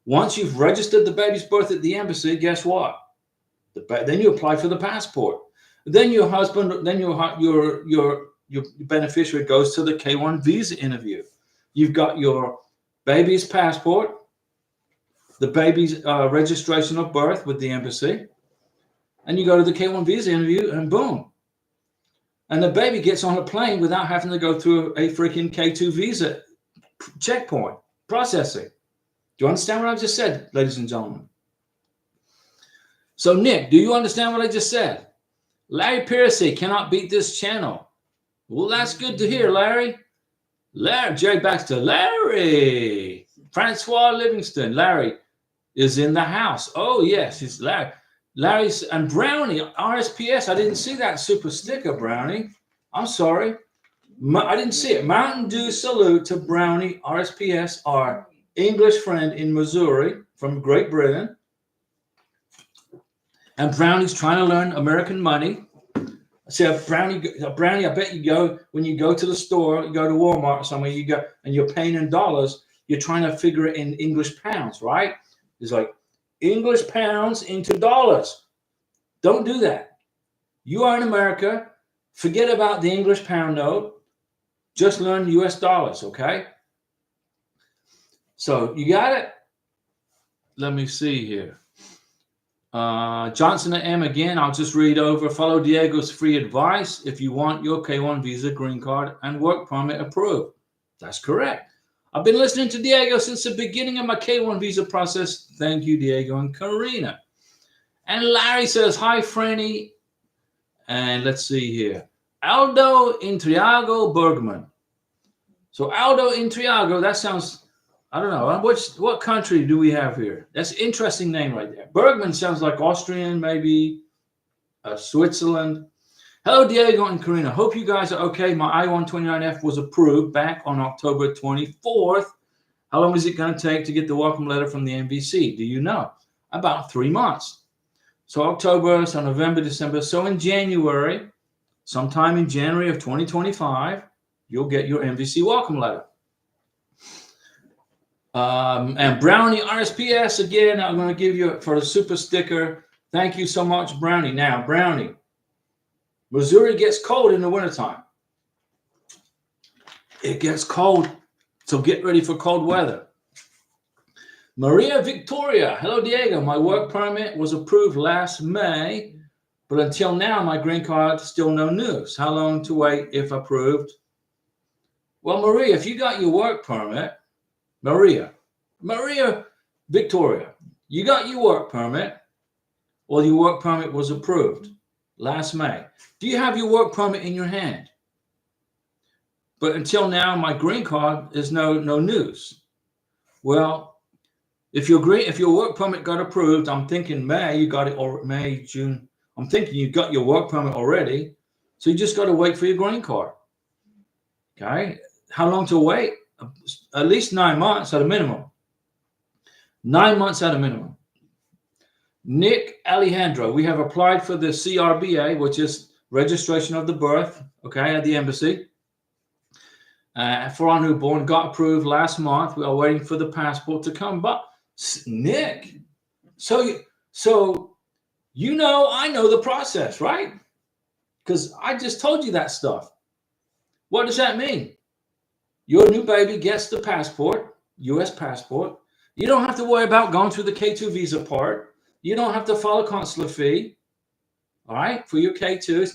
Once you've registered the baby's birth at the embassy, guess what? Then you apply for the passport. Then your husband, then your beneficiary goes to the K1 visa interview. You've got your baby's passport, the baby's registration of birth with the embassy, and you go to the K1 visa interview, and boom. And the baby gets on a plane without having to go through a freaking K2 visa checkpoint processing. Do you understand what I just said, ladies and gentlemen? So, Nick, do you understand what I just said? Larry Piercy cannot beat this channel. Well, that's good to hear, Larry. Jerry Baxter. Larry. Francois Livingston. Larry is in the house. Oh, yes, it's Larry. Larry's and Brownie, RSPS. I didn't see that super sticker, Brownie. I'm sorry. I didn't see it. Mountain Dew salute to Brownie, RSPS, our English friend in Missouri from Great Britain. And Brownie's trying to learn American money. So Brownie, I bet you go, when you go to the store, you go to Walmart or somewhere, you go and you're paying in dollars, you're trying to figure it in English pounds, right? It's like English pounds into dollars. Don't do that. You are in America. Forget about the English pound note. Just learn US dollars, okay? So you got it? Let me see here. Johnson and M again, I'll just read over. Follow Diego's free advice if you want your K1 visa, green card, and work permit approved. That's correct. I've been listening to Diego since the beginning of my K1 visa process. Thank you, Diego and Karina. And Larry says, hi, Franny. And let's see here. Aldo Intriago Bergman. So Aldo Intriago, that sounds... I don't know. What country do we have here? That's an interesting name right there. Bergman sounds like Austrian, maybe Switzerland. Hello, Diego and Karina. Hope you guys are okay. My I-129F was approved back on October 24th. How long is it going to take to get the welcome letter from the NVC? Do you know? About 3 months. So October, so November, December. So in January, sometime in January of 2025, you'll get your NVC welcome letter. And Brownie RSPS, again, I'm going to give you for the super sticker. Thank you so much, Brownie. Now, Brownie, Missouri gets cold in the wintertime. It gets cold, so get ready for cold weather. Maria Victoria, hello, Diego. My work permit was approved last May, but until now, my green card, still no news. How long to wait if approved? Well, Maria, if you got your work permit, Maria Victoria, you got your work permit, or your work permit was approved last May. Do you have your work permit in your hand? But until now, my green card is no news. Well, if your work permit got approved, I'm thinking May, you got it, or May, June. I'm thinking you got your work permit already, so you just got to wait for your green card. Okay, how long to wait? At least 9 months at a minimum. 9 months at a minimum. Nick Alejandro, we have applied for the CRBA, which is registration of the birth, okay, at the embassy. For our newborn, got approved last month. We are waiting for the passport to come. But Nick, so you know, I know the process, right? Because I just told you that stuff. What does that mean? Your new baby gets the passport, U.S. passport. You don't have to worry about going through the K2 visa part. You don't have to file a consular fee. All right, for your K2,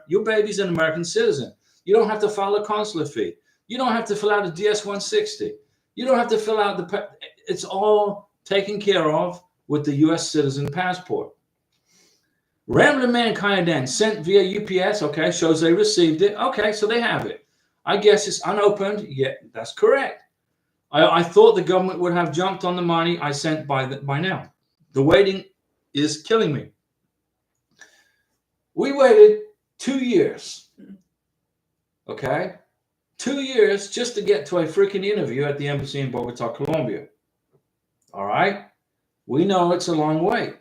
your baby's an American citizen. You don't have to file a consular fee. You don't have to fill out a DS-160. You don't have to fill out it's all taken care of with the U.S. citizen passport. Rambling Man Kayadan sent via UPS. Okay, shows they received it. Okay, so they have it. I guess it's unopened. Yeah, that's correct. I thought the government would have jumped on the money I sent by now. The waiting is killing me. We waited 2 years. Okay? 2 years just to get to a freaking interview at the embassy in Bogota, Colombia. All right? We know it's a long wait.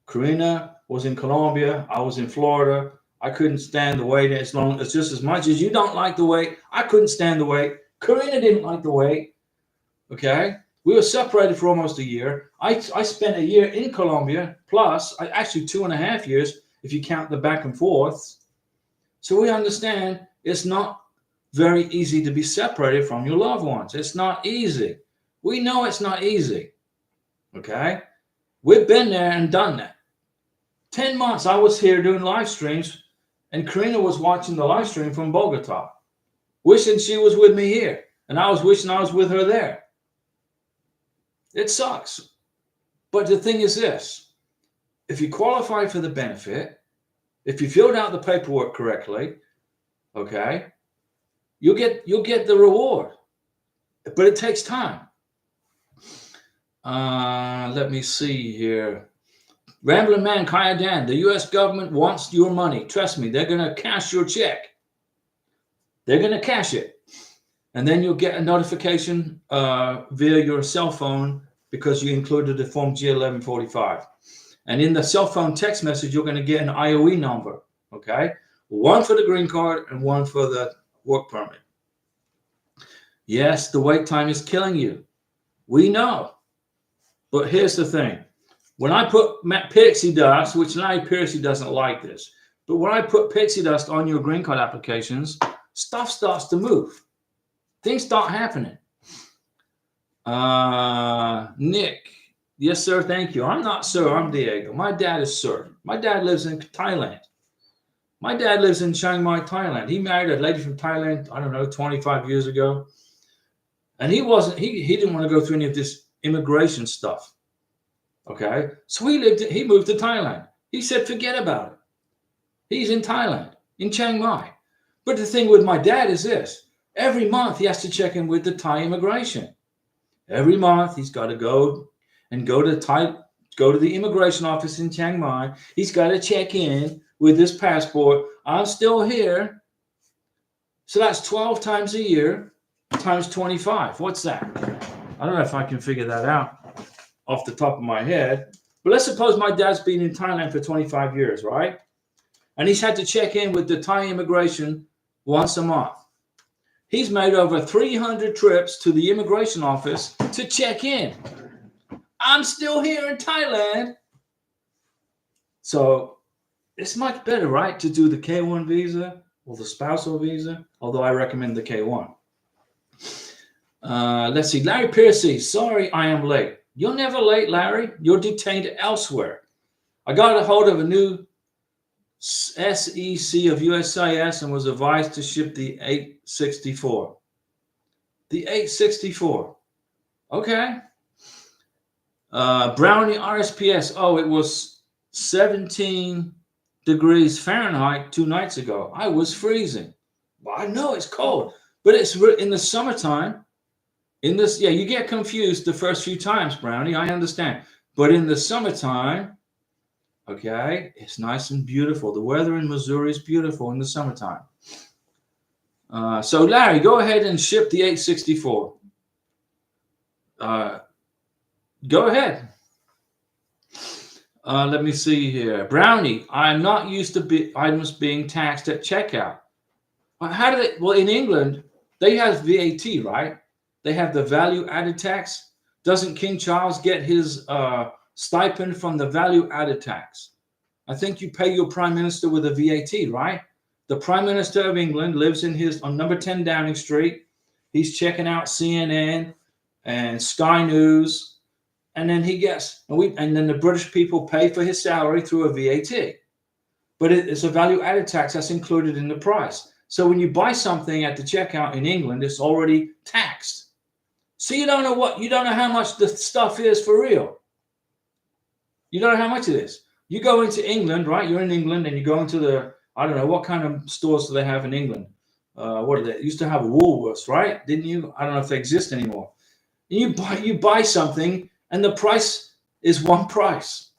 Karina was in Colombia. I was in Florida. I couldn't stand the wait as long as just as much as you don't like the wait. I couldn't stand the wait. Karina didn't like the wait. Okay? We were separated for almost a year. I spent a year in Colombia, plus actually 2.5 years if you count the back and forth. So we understand it's not very easy to be separated from your loved ones. It's not easy. We know it's not easy. Okay? We've been there and done that. 10 months I was here doing live streams, and Karina was watching the live stream from Bogota, wishing she was with me here, and I was wishing I was with her there. It sucks. But the thing is this, if you qualify for the benefit, if you filled out the paperwork correctly, okay, you'll get the reward. But it takes time. Let me see here. Rambling Man Kayadan, the U.S. government wants your money. Trust me, they're going to cash your check. They're going to cash it. And then you'll get a notification via your cell phone because you included the Form G1145. And in the cell phone text message, you're going to get an IOE number, okay? One for the green card and one for the work permit. Yes, the wait time is killing you. We know. But here's the thing. When I put pixie dust, which Larry Piercy doesn't like this, but when I put pixie dust on your green card applications, stuff starts to move. Things start happening. Nick, Yes, sir. Thank you. I'm not sir. I'm Diego. My dad is sir. My dad lives in Thailand. My dad lives in Chiang Mai, Thailand. He married a lady from Thailand, I don't know, 25 years ago. And he didn't want to go through any of this immigration stuff. Okay. So he moved to Thailand. He said, forget about it. He's in Thailand, in Chiang Mai. But the thing with my dad is this. Every month he has to check in with the Thai immigration. Every month he's got to go to the immigration office in Chiang Mai. He's got to check in with his passport. I'm still here. So that's 12 times a year times 25. What's that? I don't know if I can figure that out off the top of my head. But let's suppose my dad's been in Thailand for 25 years, right? And he's had to check in with the Thai immigration once a month. He's made over 300 trips to the immigration office to check in. I'm still here in Thailand. So it's much better, right, to do the K1 visa or the spousal visa, although I recommend the K1. Let's see. Larry Piercy, sorry I am late. You're never late, Larry. You're detained elsewhere. I got a hold of a new SEC of USIS and was advised to ship the 864. The 864. Okay. Brownie RSPS. Oh, it was 17 degrees Fahrenheit 2 nights ago. I was freezing. Well, I know it's cold, but it's in the summertime. You get confused the first few times, Brownie. I understand. But in the summertime, okay, it's nice and beautiful. The weather in Missouri is beautiful in the summertime. So, Larry, go ahead and ship the 864. Go ahead. Let me see here. Brownie, I'm not used to items being taxed at checkout. How do they? Well, in England, they have VAT, right? They have the value-added tax. Doesn't King Charles get his stipend from the value-added tax? I think you pay your prime minister with a VAT, right? The prime minister of England lives on number 10 Downing Street. He's checking out CNN and Sky News, and then then the British people pay for his salary through a VAT. But it's a value-added tax that's included in the price. So when you buy something at the checkout in England, it's already taxed. So you don't know how much the stuff is for real. You don't know how much it is. You go into England, right? You're in England and you go into I don't know, what kind of stores do they have in England? What are they? Used to have Woolworths, right? Didn't you? I don't know if they exist anymore. And you buy something and the price is one price.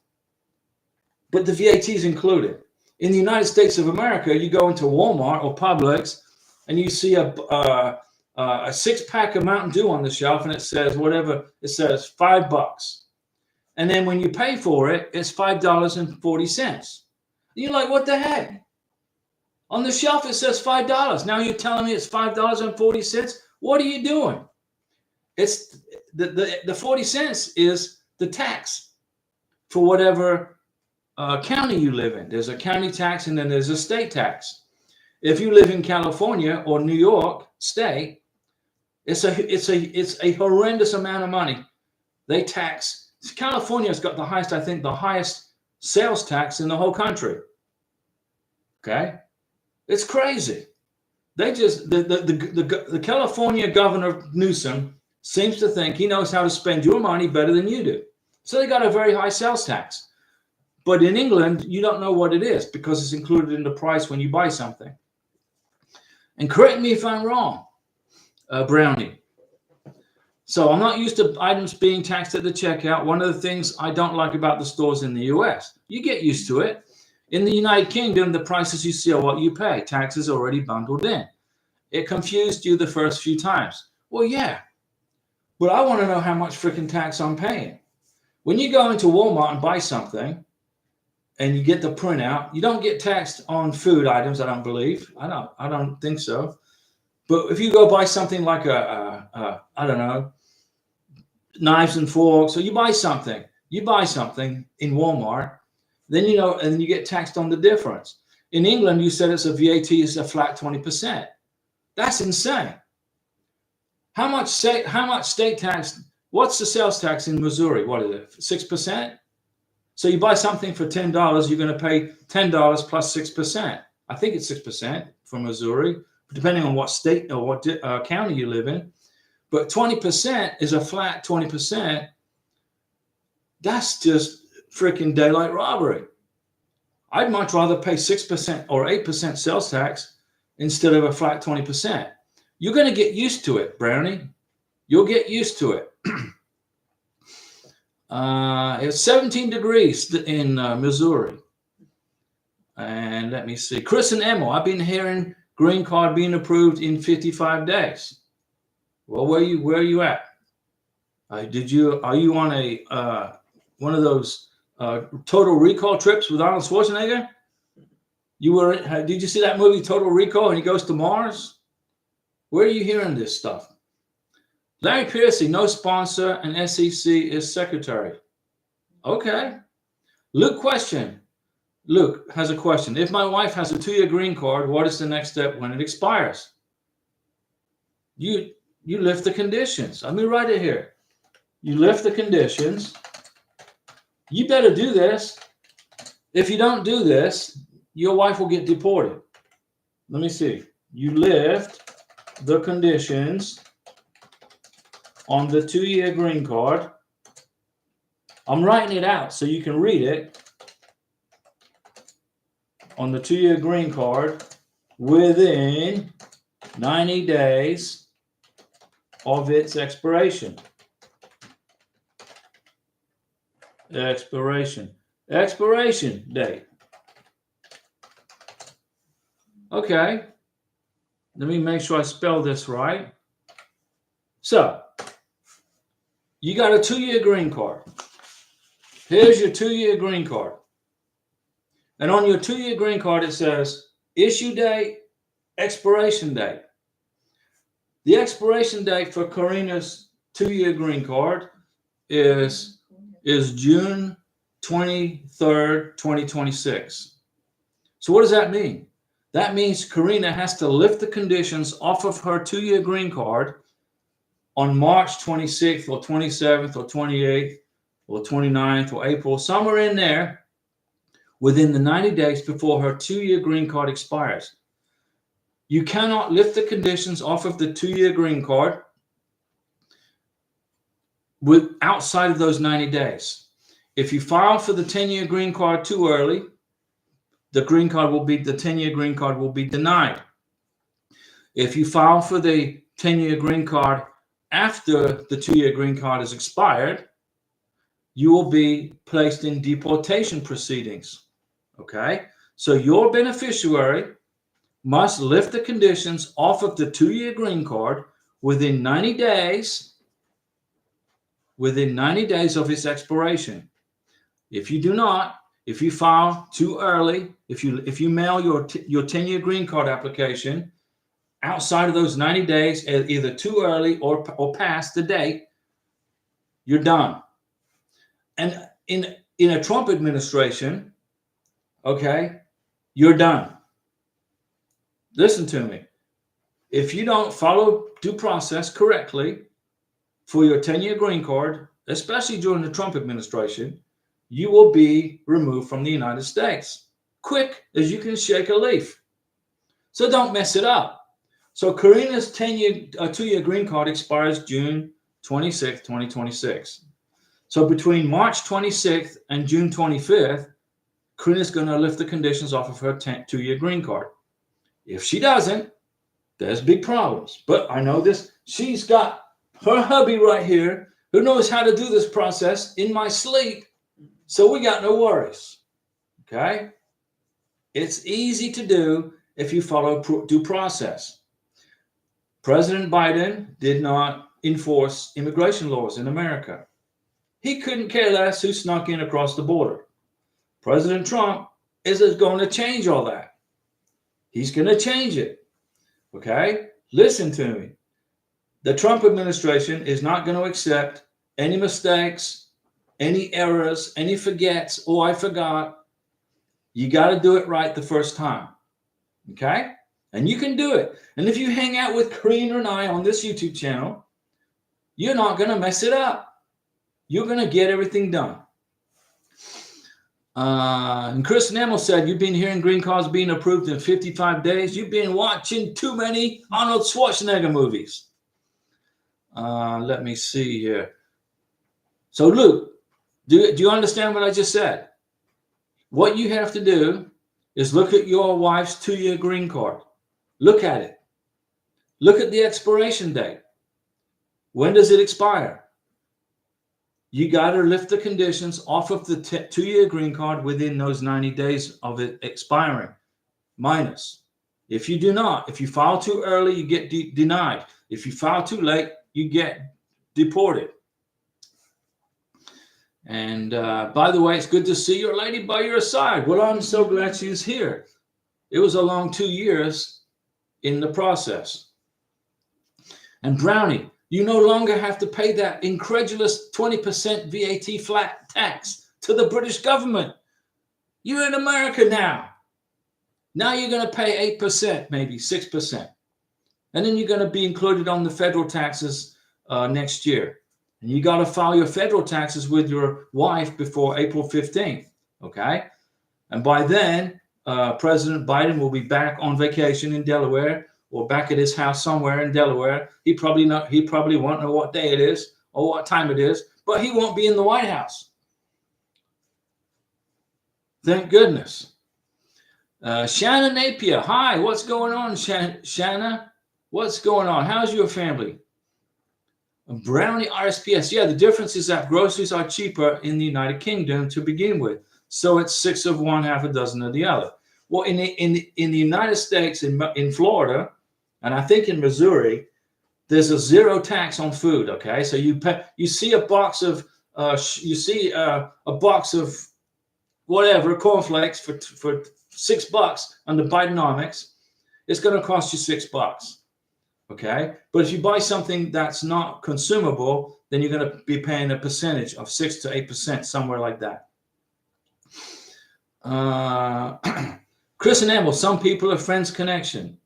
But the VAT is included. In the United States of America, you go into Walmart or Publix and you see a 6-pack of Mountain Dew on the shelf and it says $5. And then when you pay for it, it's $5.40. You're like, what the heck? On the shelf, it says $5. Now you're telling me it's $5.40? What are you doing? It's the 40 cents is the tax for whatever county you live in. There's a county tax and then there's a state tax. If you live in California or New York State, it's a horrendous amount of money. They tax. California's got the highest sales tax in the whole country. Okay, it's crazy. They just the California Governor Newsom seems to think he knows how to spend your money better than you do. So they got a very high sales tax. But in England, you don't know what it is because it's included in the price when you buy something. And correct me if I'm wrong, Brownie. So I'm not used to items being taxed at the checkout. One of the things I don't like about the stores in the US, you get used to it. In the United Kingdom, the prices you see are what you pay. Tax is already bundled in. It confused you the first few times. Well, yeah, but I want to know how much freaking tax I'm paying. When you go into Walmart and buy something and you get the printout, you don't get taxed on food items, I don't believe. I don't think so. But if you go buy something like I don't know, knives and forks, or you buy something in Walmart, then and you get taxed on the difference. In England, you said it's a VAT is a flat 20%. That's insane. How much state tax What's the sales tax in Missouri? What is it? 6%? So you buy something for $10, you're going to pay $10 plus 6%. I think it's 6% for Missouri, depending on what state or what county you live in. But 20% is a flat 20%. That's just freaking daylight robbery. I'd much rather pay 6% or 8% sales tax instead of a flat 20%. You're going to get used to it, Brownie. You'll get used to it. It's 17 degrees in Missouri. And let me see. Chris and Emma, I've been hearing green card being approved in 55 days. Well, where are you at? Are you on a one of those Total Recall trips with Arnold Schwarzenegger? Did you see that movie Total Recall and he goes to Mars? Where are you hearing this stuff? Larry Piercy, no sponsor, and SEC is secretary. Okay. Luke has a question. If my wife has a 2-year green card, what is the next step when it expires? You lift the conditions. Let me write it here. You lift the conditions. You better do this. If you don't do this, your wife will get deported. Let me see. You lift the conditions on the 2-year green card. I'm writing it out so you can read it. On the 2-year green card within 90 days of its expiration. Expiration date. Okay. Let me make sure I spell this right. So, you got a 2-year green card. Here's your 2-year green card. And on your 2-year green card, it says issue date, expiration date. The expiration date for Karina's 2-year green card is June 23rd, 2026. So what does that mean? That means Karina has to lift the conditions off of her 2-year green card on March 26th or 27th or 28th or 29th or April, somewhere in there, within the 90 days before her 2-year green card expires. You cannot lift the conditions off of the 2-year green card outside of those 90 days. If you file for the 10-year green card too early, the 10-year green card will be denied. If you file for the 10-year green card after the 2-year green card is expired, you will be placed in deportation proceedings. Okay? So your beneficiary must lift the conditions off of the 2-year green card within 90 days of its expiration. If you do not, if you file too early, if you mail your 10-year green card application outside of those 90 days, either too early or past the date, you're done. And in a Trump administration, okay, you're done. Listen to me. If you don't follow due process correctly for your 10-year green card, especially during the Trump administration, you will be removed from the United States. Quick as you can shake a leaf. So don't mess it up. So Karina's 2-year green card expires June 26th, 2026. So between March 26th and June 25th, Karina's going to lift the conditions off of her 2-year green card. If she doesn't, there's big problems. But I know this. She's got her hubby right here who knows how to do this process in my sleep. So we got no worries. Okay? It's easy to do if you follow due process. President Biden did not enforce immigration laws in America. He couldn't care less who snuck in across the border. President Trump is going to change all that. He's going to change it. Okay? Listen to me. The Trump administration is not going to accept any mistakes, any errors, any forgets. Oh, I forgot. You got to do it right the first time. Okay? And you can do it. And if you hang out with Karina and I on this YouTube channel, You're not going to mess it up. You're going to get everything done. And Chris Nemmel said, you've been hearing green cards being approved in 55 days. You've been watching too many Arnold Schwarzenegger movies. Let me see here. So, Luke, do you understand what I just said? What you have to do is look at your wife's 2-year green card. Look at it. Look at the expiration date. When does it expire? You got to lift the conditions off of the 2-year green card within those 90 days of it expiring. Minus. If you do not, if you file too early, you get denied. If you file too late, you get deported. And by the way, it's good to see your lady by your side. Well, I'm so glad she's here. It was a long 2 years in the process. And Brownie, you no longer have to pay that incredulous 20% VAT flat tax to the British government. You're in America now. Now you're going to pay 8%, maybe 6%. And then you're going to be included on the federal taxes next year. And you got to file your federal taxes with your wife before April 15th, okay? And by then, President Biden will be back on vacation in Delaware or back at his house somewhere in Delaware. He probably won't know what day it is or what time it is, but he won't be in the White House. Thank goodness. Shanna Napier, hi, what's going on, Shanna? What's going on? How's your family? Brownie RSPS. Yeah, the difference is that groceries are cheaper in the United Kingdom to begin with. So it's 6 of one, half a dozen of the other. Well, in the United States, in Florida, and I think in Missouri, there's a zero tax on food. Okay, so you see a box of whatever cornflakes for $6 under Bidenomics. It's going to cost you $6. Okay, but if you buy something that's not consumable, then you're going to be paying a percentage of 6 to 8%, somewhere like that. Chris and Emil, some people are Friends Connection.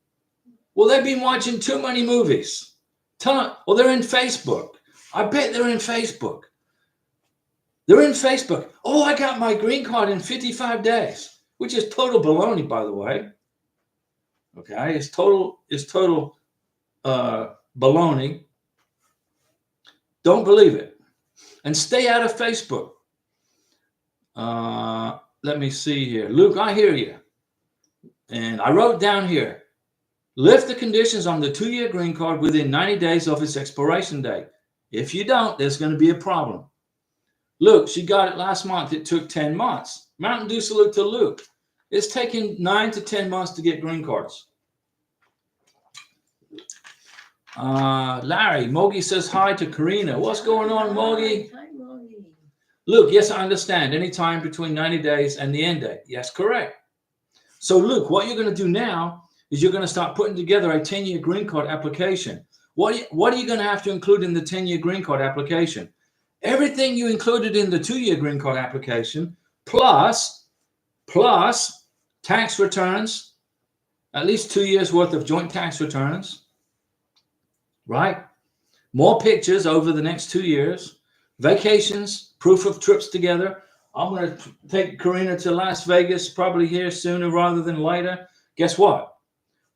Well, they've been watching too many movies. Tell them, well, they're in Facebook. I bet they're in Facebook. They're in Facebook. Oh, I got my green card in 55 days, which is total baloney, by the way. Okay, it's total baloney. Don't believe it. And stay out of Facebook. Let me see here. Luke, I hear you. And I wrote down here, lift the conditions on the 2-year green card within 90 days of its expiration date. If you don't, there's going to be a problem. Luke, she got it last month. It took 10 months. Mountain Dew salute to Luke. It's taking 9 to 10 months to get green cards. Larry, Mogi says hi to Karina. What's going on, Mogi? Hi, Mogi. Luke, yes, I understand. Any time between 90 days and the end date. Yes, correct. So, Luke, what you're going to do now is you're going to start putting together a 10-year green card application. What are you going to have to include in the 10-year green card application? Everything you included in the 2-year green card application, plus tax returns, at least 2 years worth of joint tax returns, right? More pictures over the next 2 years, vacations, proof of trips together. I'm going to take Karina to Las Vegas, probably here sooner rather than later. Guess what?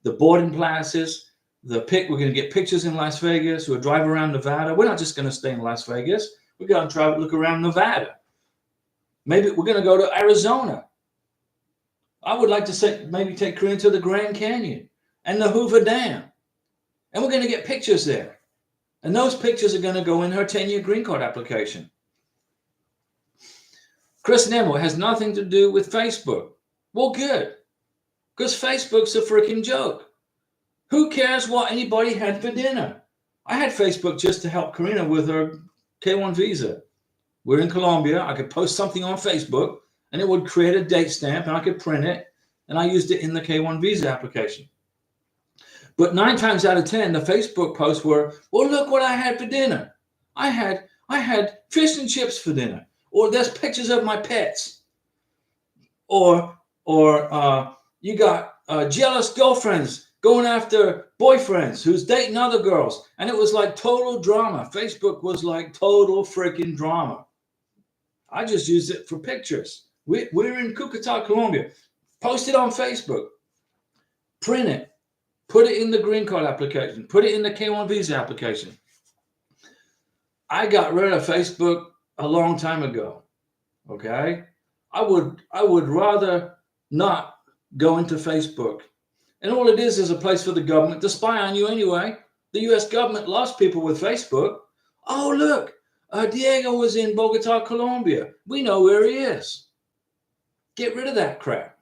The boarding passes, we're going to get pictures in Las Vegas. We'll drive around Nevada. We're not just going to stay in Las Vegas. We're going to try to look around Nevada. Maybe we're going to go to Arizona. I would like to say maybe take Karina to the Grand Canyon and the Hoover Dam. And we're going to get pictures there. And those pictures are going to go in her 10-year green card application. Chris Nemo, has nothing to do with Facebook. Well, good. Because Facebook's a freaking joke. Who cares what anybody had for dinner? I had Facebook just to help Karina with her K1 visa. We're in Colombia. I could post something on Facebook and it would create a date stamp and I could print it. And I used it in the K1 visa application. But 9 times out of 10, the Facebook posts were, well, look what I had for dinner. I had fish and chips for dinner. Or there's pictures of my pets. Or you got jealous girlfriends going after boyfriends who's dating other girls. And it was like total drama. Facebook was like total freaking drama. I just used it for pictures. We're in Cucuta, Colombia. Post it on Facebook. Print it. Put it in the green card application. Put it in the K1 visa application. I got rid of Facebook a long time ago. Okay? I would rather not go into Facebook. And all it is a place for the government to spy on you anyway. The US government loves people with Facebook. Oh, look, Diego was in Bogota, Colombia. We know where he is. Get rid of that crap.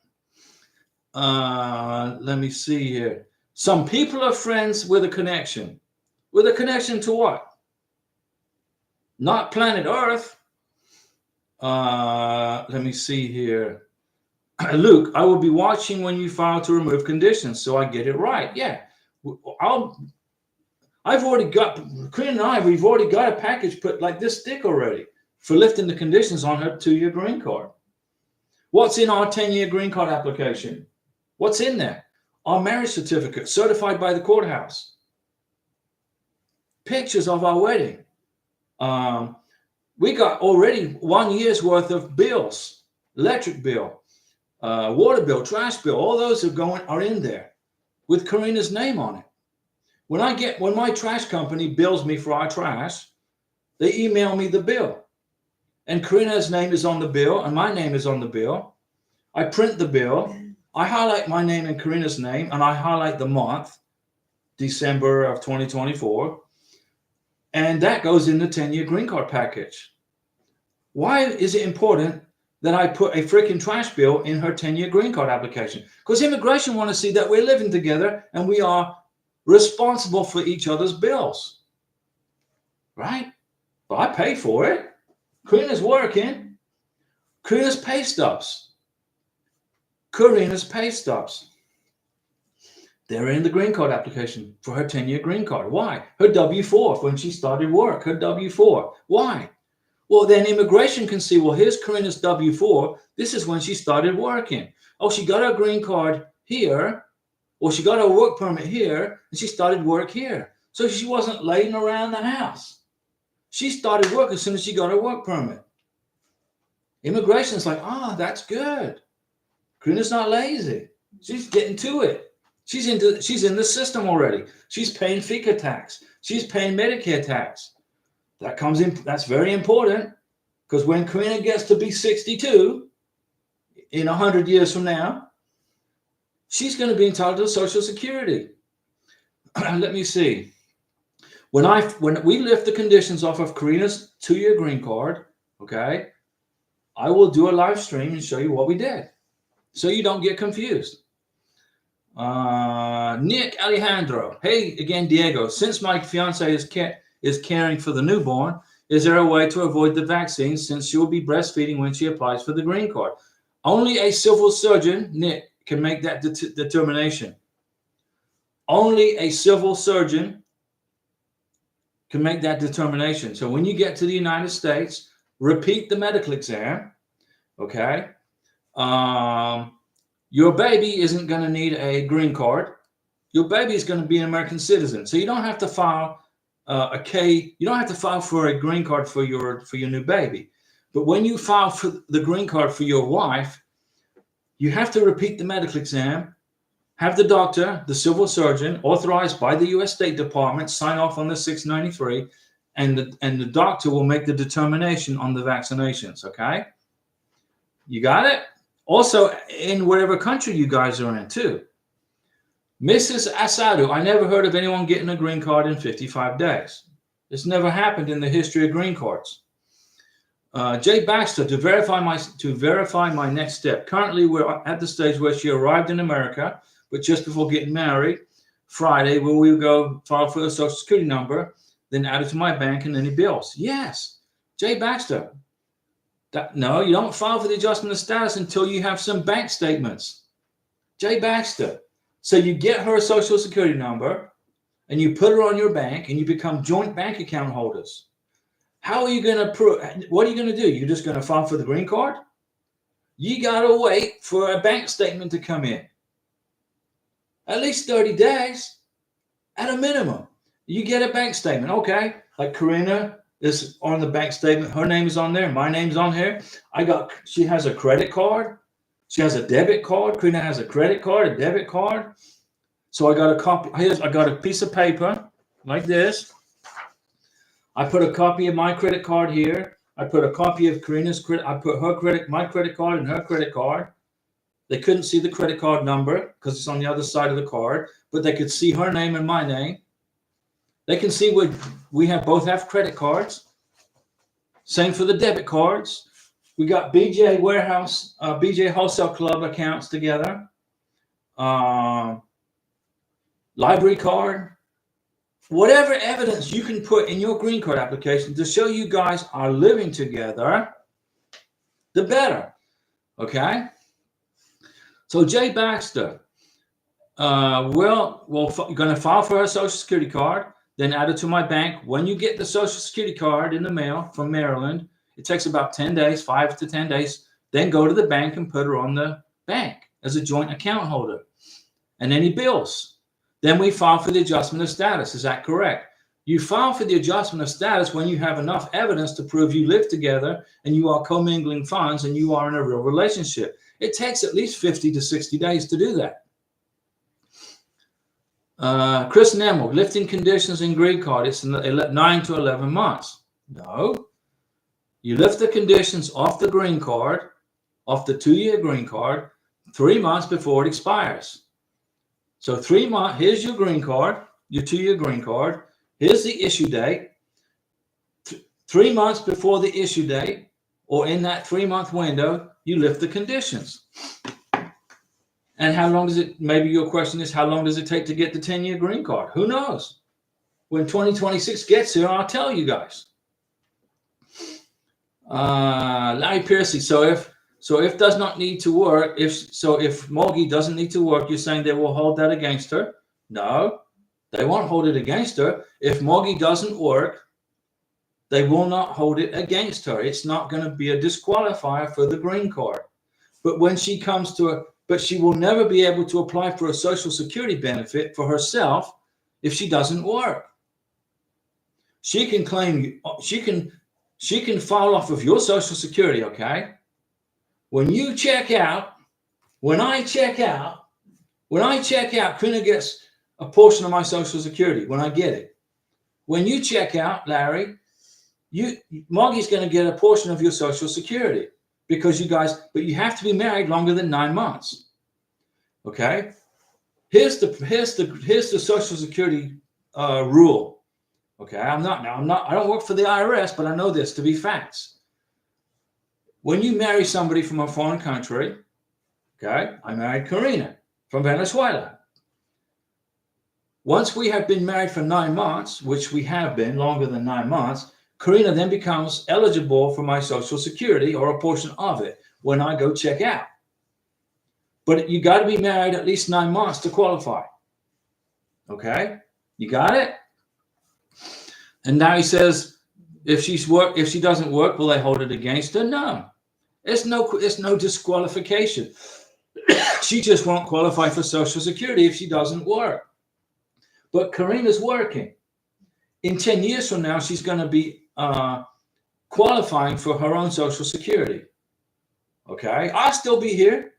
Let me see here. Some people are friends with a connection. With a connection to what? Not planet Earth. Let me see here. Luke, I will be watching when you file to remove conditions, so I get it right. Yeah, I've already got, Corinne and I, we've already got a package put like this thick already for lifting the conditions on her 2-year green card. What's in our 10-year green card application? What's in there? Our marriage certificate, certified by the courthouse. Pictures of our wedding. We got already 1 year's worth of bills, electric bill, water bill, trash bill. All those are in there with Karina's name on it. When my trash company bills me for our trash, they email me the bill, and Karina's name is on the bill, and my name is on the bill. I print the bill. I highlight my name and Karina's name, and I highlight the month, December of 2024. And that goes in the 10-year green card package. Why is it important that I put a freaking trash bill in her 10-year green card application? Because immigration want to see that we're living together and we are responsible for each other's bills. Right? But I pay for it. Karina's working. Karina's pay stubs. Karina's pay stubs. They're in the green card application for her 10-year green card. Why? Her W-4 when she started work, her W-4. Why? Well, then immigration can see, well, here's Karina's W-4. This is when she started working. Oh, she got her green card here, or she got her work permit here, and she started work here. So she wasn't laying around the house. She started work as soon as she got her work permit. Immigration's like, that's good. Karina's not lazy. She's getting to it. She's in the system already. She's paying FICA tax. She's paying Medicare tax. That comes in. That's very important, because when Karina gets to be 62 in 100 years from now, she's going to be entitled to Social Security. Let me see. When we lift the conditions off of Karina's 2-year green card, okay, I will do a live stream and show you what we did, so you don't get confused. Nick Alejandro. Hey again, Diego. Since my fiance is caring for the newborn, is there a way to avoid the vaccine since she will be breastfeeding when she applies for the green card? Only a civil surgeon, Nick, can make that determination. Only a civil surgeon can make that determination. So when you get to the United States, repeat the medical exam, okay? Your baby isn't going to need a green card. Your baby is going to be an American citizen. So you don't have to file you don't have to file for a green card for your new baby. But when you file for the green card for your wife, you have to repeat the medical exam, have the doctor, the civil surgeon, authorized by the U.S. State Department, sign off on the 693, and the doctor will make the determination on the vaccinations, okay? You got it? Also, in whatever country you guys are in, too. Mrs. Asadu, I never heard of anyone getting a green card in 55 days. It's never happened in the history of green cards. Jay Baxter, to verify my next step. Currently, we're at the stage where she arrived in America, but just before getting married, Friday, where we go file for the Social Security number, then add it to my bank and any bills. Yes, Jay Baxter. No, you don't file for the adjustment of status until you have some bank statements. Jay Baxter. So you get her Social Security number and you put her on your bank and you become joint bank account holders. How are you going to prove? What are you going to do? You're just going to file for the green card? You got to wait for a bank statement to come in. at least 30 days at a minimum. You get a bank statement. Okay. Like Karina is on the bank statement. Her name is on there. My name's on here. She has a credit card. She has a debit card. Karina has a credit card, a debit card. So I got a copy. I got a piece of paper like this. I put a copy of my credit card here. I put a copy of Karina's credit. I put my credit card and her credit card. They couldn't see the credit card number because it's on the other side of the card, but they could see her name and my name. They can see we both have credit cards. Same for the debit cards. We got BJ Warehouse, BJ Wholesale Club accounts together. Library card. Whatever evidence you can put in your green card application to show you guys are living together, the better. Okay? So Jay Baxter, you're going to file for her Social Security card, then add it to my bank. When you get the Social Security card in the mail from Maryland, it takes about 10 days, 5 to 10 days. Then go to the bank and put her on the bank as a joint account holder. And any bills. Then we file for the adjustment of status. Is that correct? You file for the adjustment of status when you have enough evidence to prove you live together and you are commingling funds and you are in a real relationship. It takes at least 50 to 60 days to do that. Chris Nemmel, lifting conditions in green card. It's 9 to 11 months. No. You lift the conditions off the green card, off the 2-year green card, 3 months before it expires. So 3 months, here's your green card, your 2-year green card. Here's the issue date. 3 months before the issue date, or in that 3-month window, you lift the conditions. And how long does it, maybe your question is, how long does it take to get the 10-year green card? Who knows? When 2026 gets here, I'll tell you guys. Larry Piercy, so if does not need to work, if Morgie doesn't need to work, you're saying they will hold that against her? No, they won't hold it against her. If Morgie doesn't work, they will not hold it against her. It's not going to be a disqualifier for the green card. But when she comes to but she will never be able to apply for a Social Security benefit for herself if she doesn't work. She can claim, she can file off of your Social Security, okay? When you check out, when I check out, Krina gets a portion of my Social Security when I get it. When you check out, Larry, Moggie's going to get a portion of your Social Security because but you have to be married longer than 9 months. Okay? Here's the Social Security rule. Okay, I don't work for the IRS, but I know this to be facts. When you marry somebody from a foreign country, okay, I married Karina from Venezuela. Once we have been married for 9 months, which we have been longer than 9 months, Karina then becomes eligible for my Social Security or a portion of it when I go check out. But you got to be married at least 9 months to qualify. Okay, you got it? And now he says, if she doesn't work, will they hold it against her? No, it's no disqualification. She just won't qualify for Social Security if she doesn't work. But Karina's working. In 10 years from now, she's going to be qualifying for her own Social Security. Okay, I'll still be here,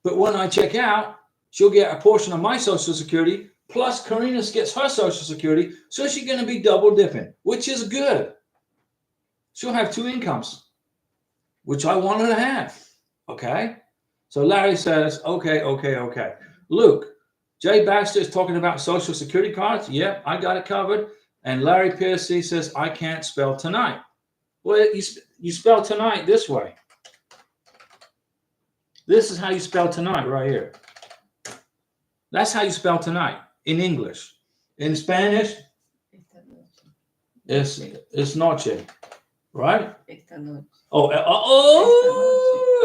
but when I check out, she'll get a portion of my Social Security. Plus, Karina gets her Social Security, so she's going to be double dipping, which is good. She'll have 2 incomes, which I want her to have. Okay? So Larry says, okay. Luke, Jay Baxter is talking about Social Security cards. Yep, I got it covered. And Larry Piercy says, I can't spell tonight. Well, you spell tonight this way. This is how you spell tonight right here. That's how you spell tonight. In English. In Spanish, it's noche, right?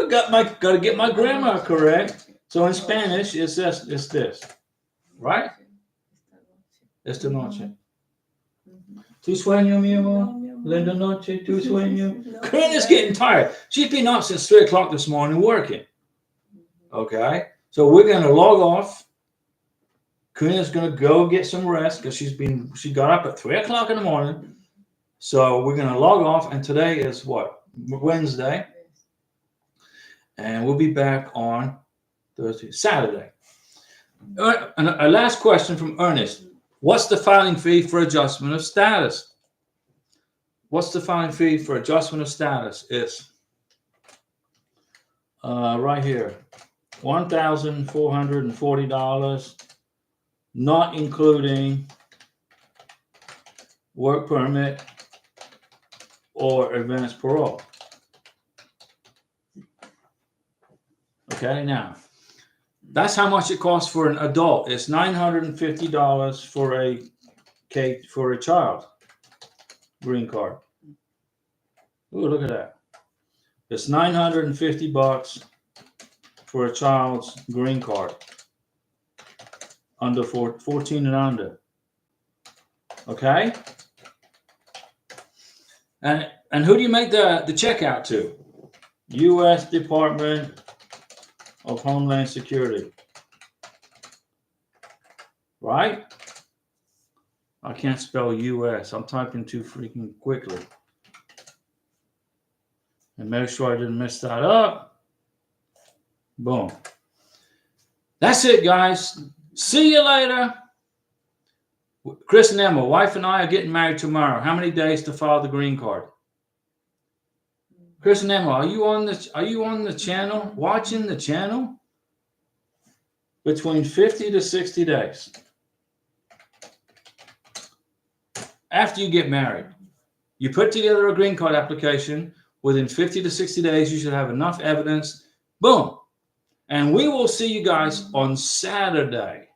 Got to get my grammar correct. So in Spanish, it's this, right? Esta noche. Tu sueño, mi amor. Linda noche, tu sueño. Karina's getting tired. She's been up since 3 o'clock this morning working. Okay, so we're going to log off. Karina's gonna go get some rest because she got up at 3 o'clock in the morning. So we're gonna log off, and today is what? Wednesday. And we'll be back on Thursday, Saturday. And a last question from Ernest. What's the filing fee for adjustment of status? What's the filing fee for adjustment of status? Is right here, $1,440, not including work permit or advance parole. Okay, now that's how much it costs for an adult. It's $950 for a child green card. Ooh, look at that. It's $950 for a child's green card under 14 and under. Okay? And who do you make the check out to? U.S. Department of Homeland Security. Right? I can't spell U.S. I'm typing too freaking quickly. And make sure I didn't mess that up. Boom. That's it, guys. See you later. Chris and Emma, wife and I are getting married tomorrow. How many days to file the green card? Chris and Emma, are you on the channel? Watching the channel? Between 50 to 60 days. After you get married, you put together a green card application. Within 50 to 60 days, you should have enough evidence. Boom. And we will see you guys on Saturday.